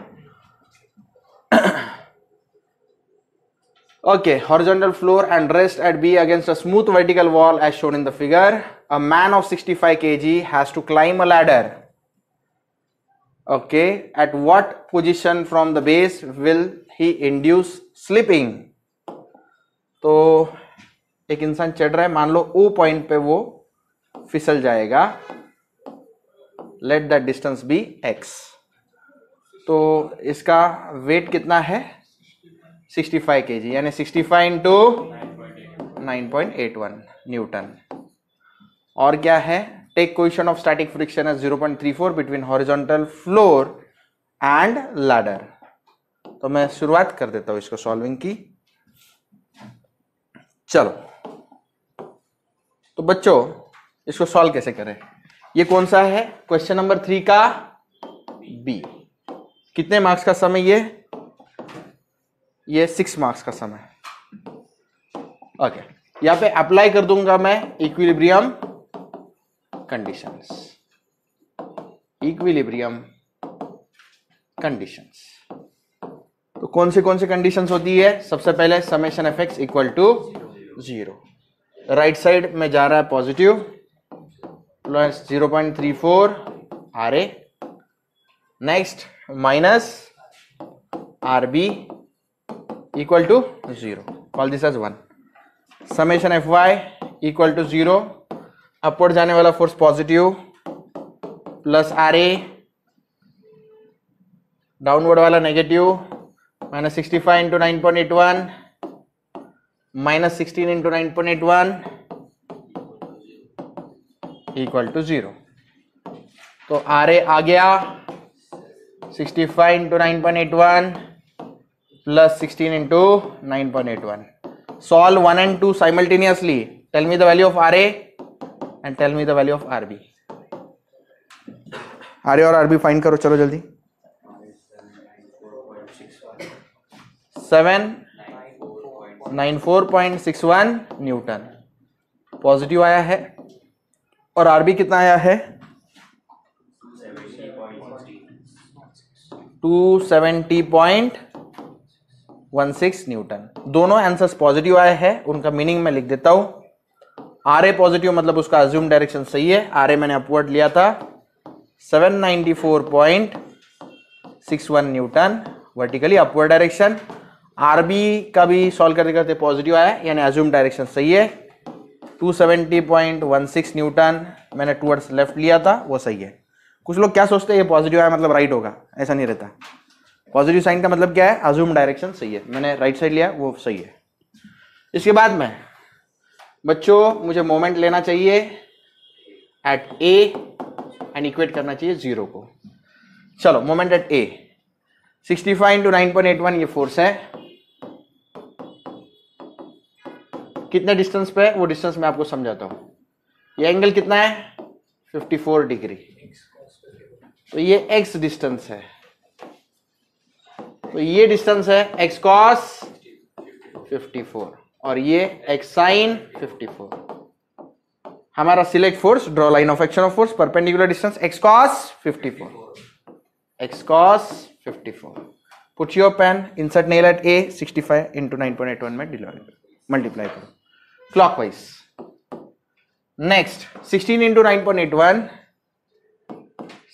Okay, horizontal floor and rest at B against a smooth vertical wall as shown in the figure. A man of 65 kg has to climb a ladder. Okay, at what position from the base will he induce slipping? तो एक इंसान चढ़ रहा है, मान लो O point पे वो फिसल जाएगा। Let that distance be x। तो इसका वेट कितना है? 65 kg, यानी 65 इंटू 9.81 न्यूटन। और क्या है? Take coefficient of static friction as 0.34 between horizontal floor and ladder. तो मैं शुरुआत कर देता हूं इसको सॉल्विंग की। चलो, तो बच्चों इसको सॉल्व कैसे करें? ये कौन सा है? क्वेश्चन नंबर 3 का बी। कितने मार्क्स का सम है ये 6 मार्क्स का सम है। ओके, यहां पे अप्लाई कर दूंगा मैं इक्विलिब्रियम कंडीशंस। इक्विलिब्रियम कंडीशंस तो कौन से कंडीशंस होती है? सबसे पहले summation F X equal to 0। Right side में जा रहा है positive plus 0.34 R A, next minus R B equal to 0. Call this as 1. Summation fy equal to 0. Upward जाने वाला force positive plus R A, downward वाला negative, minus 65 into 9.81 minus 16 into 9.81 equal to 0। तो R A आ गया 65 into 9.81 plus 16 into 9.81. Solve 1 and 2 simultaneously. Tell me the value of RA and tell me the value of RB. RA और RB find करो, चलो जल्दी। 794.61 Newton positive आया है। और आरबी कितना आया है? 270.16 न्यूटन। दोनों आंसर्स पॉजिटिव आए हैं, उनका मीनिंग मैं लिख देता हूं। आर ए पॉजिटिव मतलब उसका अज्यूम डायरेक्शन सही है। आर ए मैंने अपवर्ड लिया था 794.61 newton vertically upward direction. RB का भी सॉल्व करते करते पॉजिटिव आया, यानी अज्यूम डायरेक्शन सही है। 270.16 न्यूटन मैंने टुवर्ड्स लेफ्ट लिया था, वो सही है। कुछ लोग क्या सोचते हैं ये पॉजिटिव आया मतलब राइट होगा, ऐसा नहीं रहता। पॉजिटिव साइन का मतलब क्या है? अज्यूम डायरेक्शन सही है। मैंने राइट साइड लिया, वो सही है। इसके बाद में बच्चों मुझे मोमेंट लेना चाहिए एट ए एंड इक्वेट करना चाहिए 0 को। चलो मोमेंट एट ए 65 इंटू 9.81 ये फोर्स है। कितने डिस्टेंस पे है वो डिस्टेंस मैं आपको समझाता हूं। ये एंगल कितना है? 54 डिग्री। तो ये x डिस्टेंस है, तो ये डिस्टेंस है x cos 54 और ये x sin 54। हमारा select force, draw line of action of force, perpendicular distance x cos 54, x cos 54। Put your pen, insert nail at a, 65 into 9.81 में मल्टीप्लाई करो क्लॉकवाइज। नेक्स्ट 16 इंटू 9.81,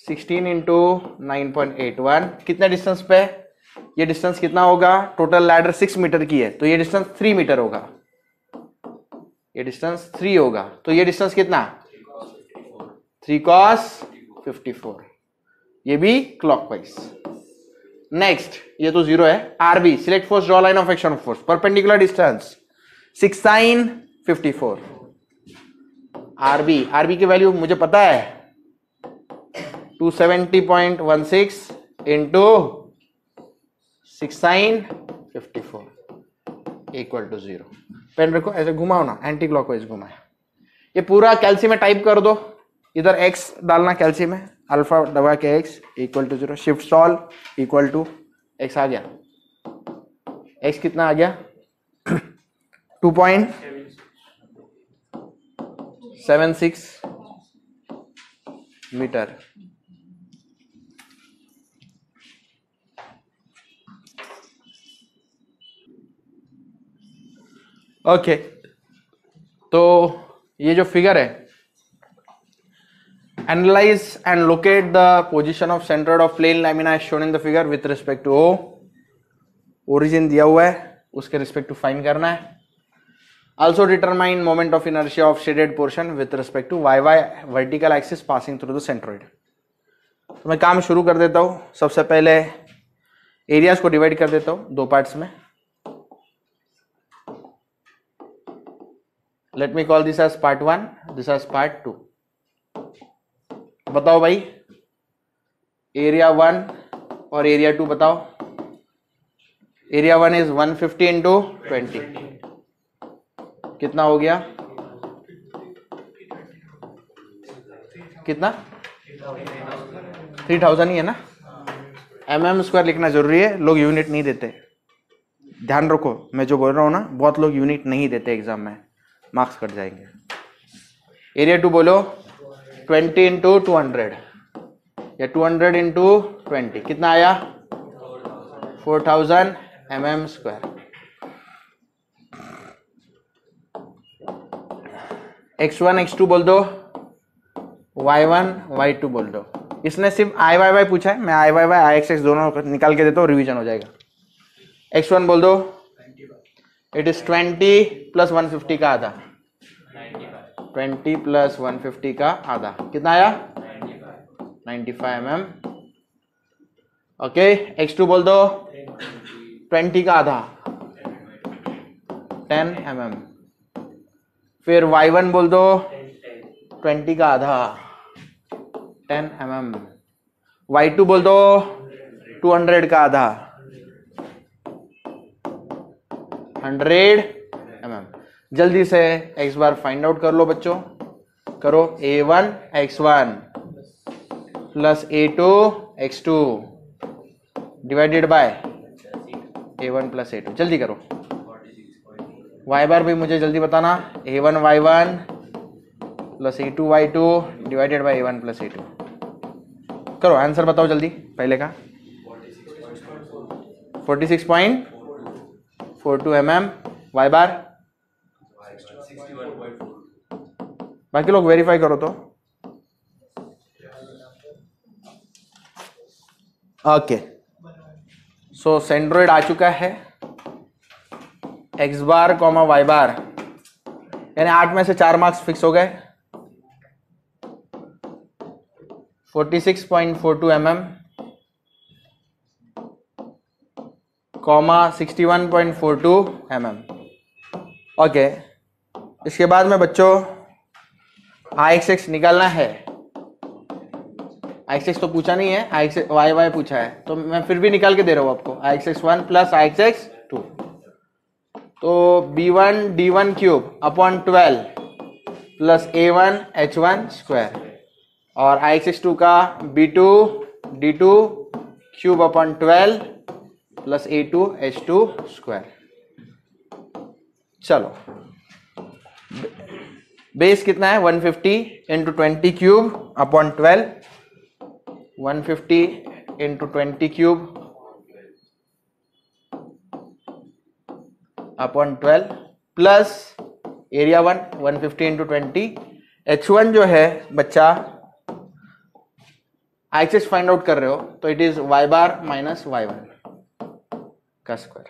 16 इंटू 9.81 कितने distance पे? ये distance कितना होगा? Total ladder 6 metre की है, तो ये डिस्टेंस 3 मीटर होगा। ये डिस्टेंस 3 होगा, तो ये डिस्टेंस कितना? 3 cos 54। ये भी क्लॉकवाइज। नेक्स्ट ये तो 0 है। RB select force, draw line of action of force, perpendicular distance 6 sin 54। RB की वैल्यू मुझे पता है 270.16 into 6 sin 54 equal to 0। Pen रखो, ऐसे घुमाओ ना, एंटी क्लॉकवाइज घुमाए। ये पूरा कैल्सी में टाइप कर दो, इधर x डालना कैल्सी में, अल्फा दबा के x equal to 0, shift solve equal to x आ गया। x कितना आ गया? 2.76 मीटर। ओके तो ये जो फिगर है, analyse and locate the position of centroid of plane lamina as shown in the figure with respect to O. Origin दिया हुआ है, उसके रिस्पेक्ट टू फाइंड करना है। Also determine moment of inertia of shaded portion with respect to YY vertical axis passing through the centroid। तो मैं काम शुरू कर देता हूं। सबसे पहले एरियाज को डिवाइड कर देता हूं 2 पार्ट्स में। Let me call this as part 1, this as part 2। बताओ भाई, एरिया 1 और एरिया 2 बताओ। एरिया 1 इज 150 इंटू 20, कितना हो गया? कितना? 3000 ही है ना। mm स्क्वायर लिखना जरूरी है, लोग यूनिट नहीं देते। ध्यान रखो, मैं जो बोल रहा हूं ना, बहुत लोग यूनिट नहीं देते एग्जाम में, मार्क्स कट जाएंगे। एरिया 2 बोलो 20 इंटू 200 या 200 इंटू 20, कितना आया? 4000 mm स्क्वायर। x1 x2 बोल दो, y1 y2 बोल दो। इसने सिर्फ i y y पूछा है, मैं i y y i x x दोनों निकाल के देता हूँ, रिवीजन हो जाएगा। x1 बोल दो, इट इज 20 प्लस 150 का आधा, 20 प्लस 150 का आधा, कितना आया? 95 mm। ओके, x2 बोल दो, 20 का आधा, 10 mm। फिर y1 बोल दो, 20 का आधा, 10 mm। y2 बोल दो, 200 का आधा, 100 mm। जल्दी से x बार फाइंड आउट कर लो बच्चों, करो। a1 x1 plus a2 x2 divided by A1 plus A2, जल्दी करो। y बार भी मुझे जल्दी बताना, A1 y1 plus A2 y2 divided by A1 plus A2। करो आंसर बताओ जल्दी, पहले का 46.42 mm, y बार बाकी लोग वेरीफाई करो तो। ओके, सो सेंट्रोइड आ चुका है, x बार कॉमा y बार, यानी 8 में से 4 मार्क्स फिक्स हो गए। 46.42 mm कॉमा 61.42 mm। ओके, इसके बाद में बच्चों IXX निकालना है। IXX तो पूछा नहीं है, IXX y पूछा है, तो मैं फिर भी निकाल के दे रहा हूं आपको। IXX1 प्लस IXX2, तो B1 D1 cube upon 12 plus A1 H1 square, और IXX2 का B2 D2 cube upon 12 plus A2 H2 square. चलो, बेस कितना है 150 into 20 cube upon 12, 150 into 20 cube upon 12 plus area 150 into 20। H1 जो है बच्चा IXX find out कर रहे हो, तो it is y bar minus y1 का स्क्वायर।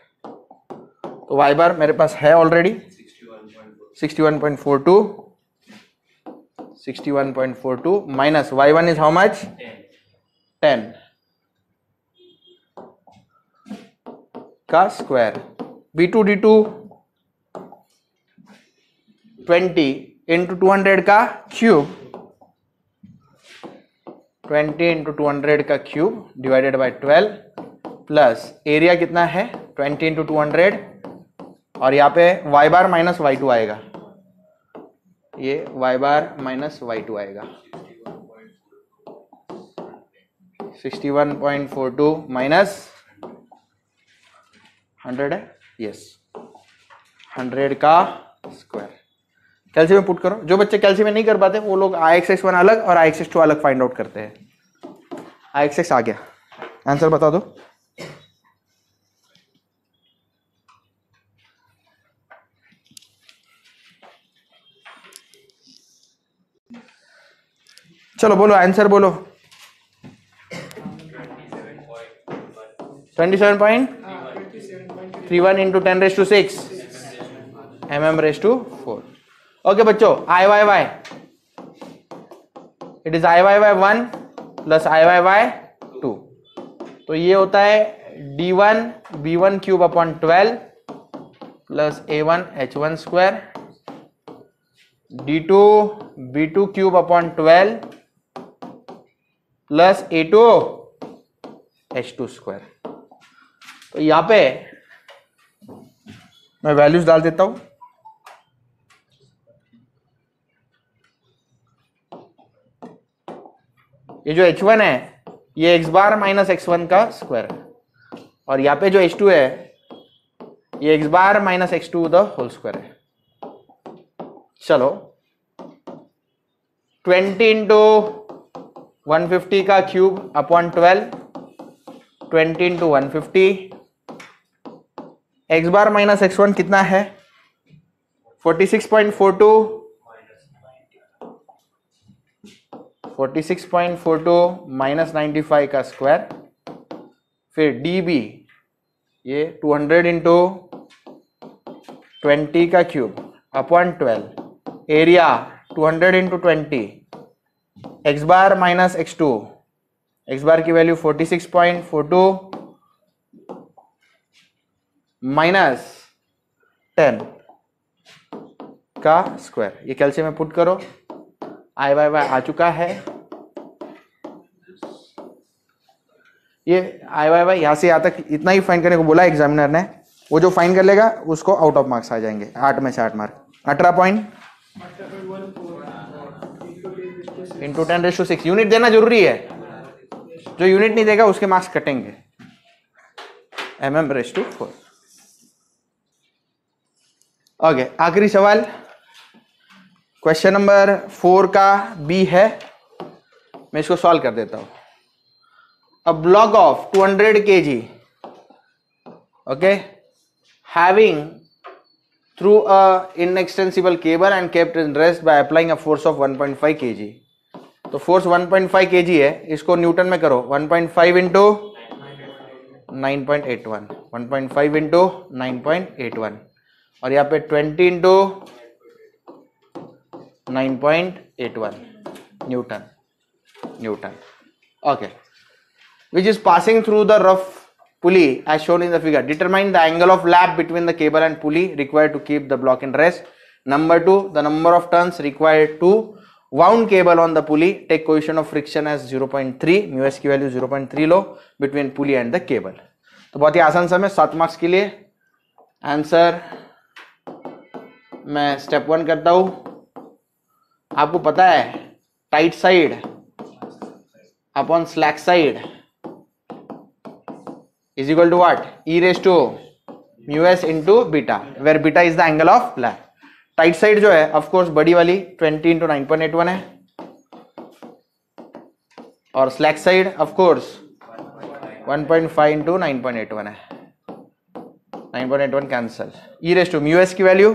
तो y बार मेरे पास है already 61.42, 61.42 minus y1 is how much 10 का स्क्वायर। B2 D2 20 इंटू 200 का क्यूब, 20 इंटू 200 का cube divided by 12 plus area कितना है 20 इंटू 200, और यहाँ पे y बार माइनस y2 आएगा, ये y बार माइनस y2 आएगा। 61.42 माइनस 100 है, यस 100 का स्क्वायर। कैल्सी में पुट करो। जो बच्चे कैल्सी में नहीं कर पाते वो लोग IXX1 अलग और IXX2 अलग फाइंड आउट करते हैं। IXX आ गया, आंसर बता दो। चलो बोलो आंसर बोलो। 27.31 इंटू 10⁶ mm⁴। ओके बच्चों, IYY it is IYY1 plus IYY2, तो ये होता है D1 B1 cube upon 12 plus A1 H1 square, D2 B2 cube upon 12 plus A2 H2 square. तो यहां पे मैं वैल्यूज डाल देता हूं। ये जो H1 है ये x बार माइनस x1 का स्क्वायर है, और यहाँ पे जो H2 है ये x bar minus x2 the whole square है। चलो 20 इंटू 150 का क्यूब अपॉन 12, 20 इंटू 150, x बार माइनस x1 कितना है 46.42, 46.42 माइनस 95 का स्क्वायर, फिर dB ये 200 इंटू 20 का cube upon 12, area 200 into 20, x bar minus x2, x बार की वैल्यू 46.42 माइनस 10 का स्क्वायर। ये कैल्शियम में पुट करो, IYY आ चुका है। ये IYY यहां से यहां तक इतना ही फाइन करने को बोला एग्जामिनर ने, वो जो फाइन कर लेगा उसको आउट ऑफ मार्क्स आ जाएंगे, 8 में से 8 मार्क। 18 पॉइंट इंटू 10⁶ यूनिट देना जरूरी है, जो यूनिट नहीं देगा उसके मार्क्स कटेंगे। mm/4। ओके, आखिरी सवाल क्वेश्चन नंबर 4 का बी है, मैं इसको सॉल्व कर देता हूं। A block of 200 kg, okay, having through a inextensible cable and kept in rest by applying a force of 1.5 kg। तो फोर्स 1.5 kg है, इसको न्यूटन में करो। 1.5 इंटू 9.81, 1.5 इंटू 9.81, और यहाँ पे 20 into 9.81 Newton. Okay, which is passing through the rough pulley as shown in the figure. Determine the angle of lap between the cable and pulley required to keep the block in rest. Number 2, the number of turns required to wound cable on the pulley. Take coefficient of friction as 0.3, mu s की value 0.3 low between pulley and the cable। तो बहुत ही आसान सा है। 7 marks के लिए answer मैं step 1 करता हूं। आपको पता है tight side upon slack side is equal to what? E raised to mu s into beta, where beta is the angle of lap। Tight side जो है ऑफ कोर्स बड़ी वाली 20 इंटू 9.81 है, और slack side of course 1.5 into 9.81 है। 9.81 cancel. E raised to mu s की value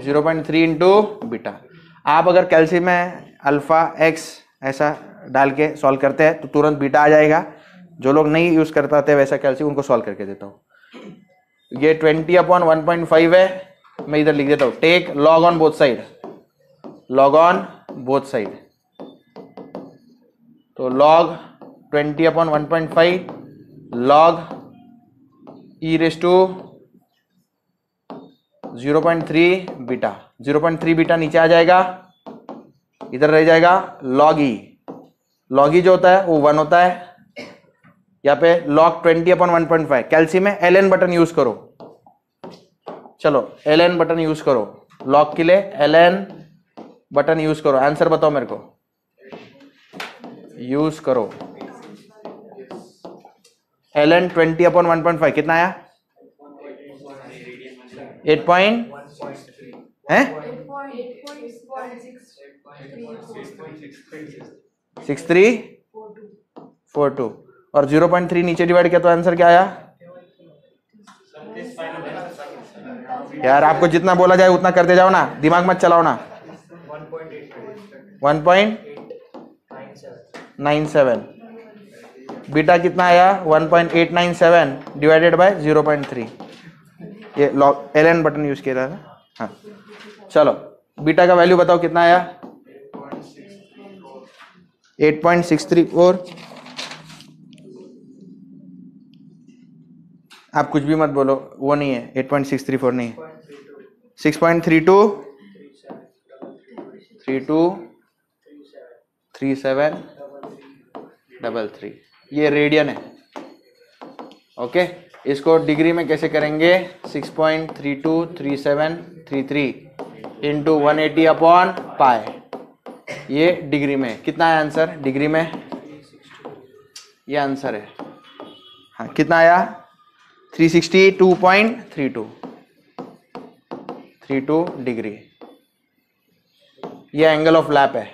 0.3 into beta. आप अगर कैल्सी में अल्फा एक्स ऐसा डाल के सॉल्व करते हैं तो तुरंत बीटा आ जाएगा। जो लोग नहीं यूज कर पाते वैसा कैल्सी, उनको सॉल्व करके देता हूं। ये 20/1.5 है, मैं इधर लिख देता हूं। Take log on both side, log on both side. तो log 20/1.5 log e raised to 0.3 beta. 0.3 beta नीचे आ जाएगा, इधर रह जाएगा लॉग ई। लॉग ई जो होता है वो 1 होता है। यहाँ पे log 20/1.5 कैल्सी में ln बटन यूज करो। चलो ln बटन यूज करो, log के लिए ln बटन यूज करो। आंसर बताओ मेरे को, यूज करो ln 20/1.5 कितना आया? 8 पॉइंट है 6342, और 0.3 नीचे डिवाइड किया तो आंसर क्या आया? यार आपको जितना बोला जाए उतना करते जाओ ना, दिमाग मत चलाओ ना। 1.97। बीटा कितना आया? 1.897 डिवाइडेड बाय 0.3। ये लॉग ln बटन यूज किया था। हाँ चलो, बीटा का वैल्यू बताओ कितना आया? 8.634। आप कुछ भी मत बोलो, वो नहीं है, 8.634 नहीं है, 6.32 3733। ये रेडियन है। ओके, इसको डिग्री में कैसे करेंगे? 6.323733 इंटू 180/पाई। ये डिग्री में कितना है आंसर? डिग्री में ये आंसर है। हाँ कितना आया? 362.32 डिग्री। ये एंगल ऑफ लैप है,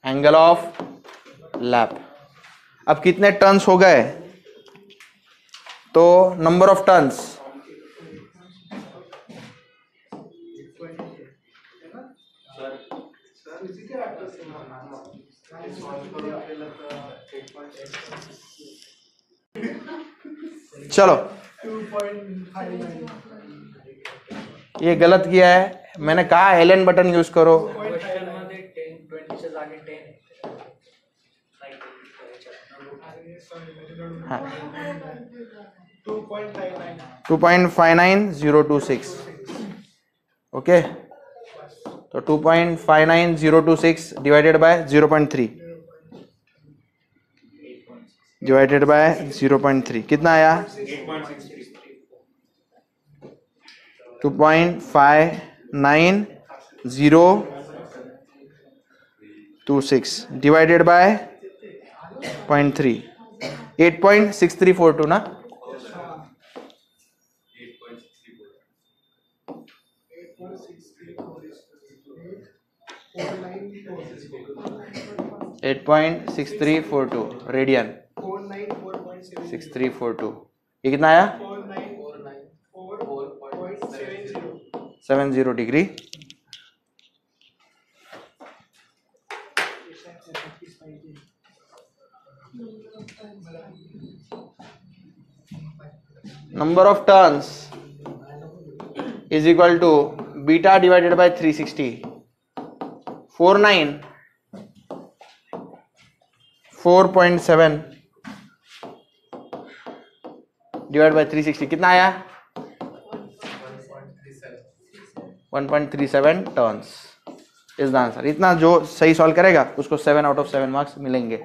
एंगल ऑफ लैप। अब कितने टर्न्स हो गए? तो नंबर ऑफ टर्न्स चलो, ये गलत किया है। मैंने कहा एलन बटन यूज करो। हाँ 2.59026। ओके, तो 2.59026 डिवाइडेड बाय 0.3 डिवाइडेड बाय 0.3 कितना आया? 2.59026 डिवाइडेड बाय 0.3 8.6342 ना, 8.6342 रेडियन, 6342, ये कितना आया 70 degree. Number of turns is equal to beta divided by 360, 4.7 divide by 360 कितना आया 1.37 टर्न्स इज द आंसर। इतना जो सही सॉल्व करेगा उसको 7 आउट ऑफ 7 मार्क्स मिलेंगे।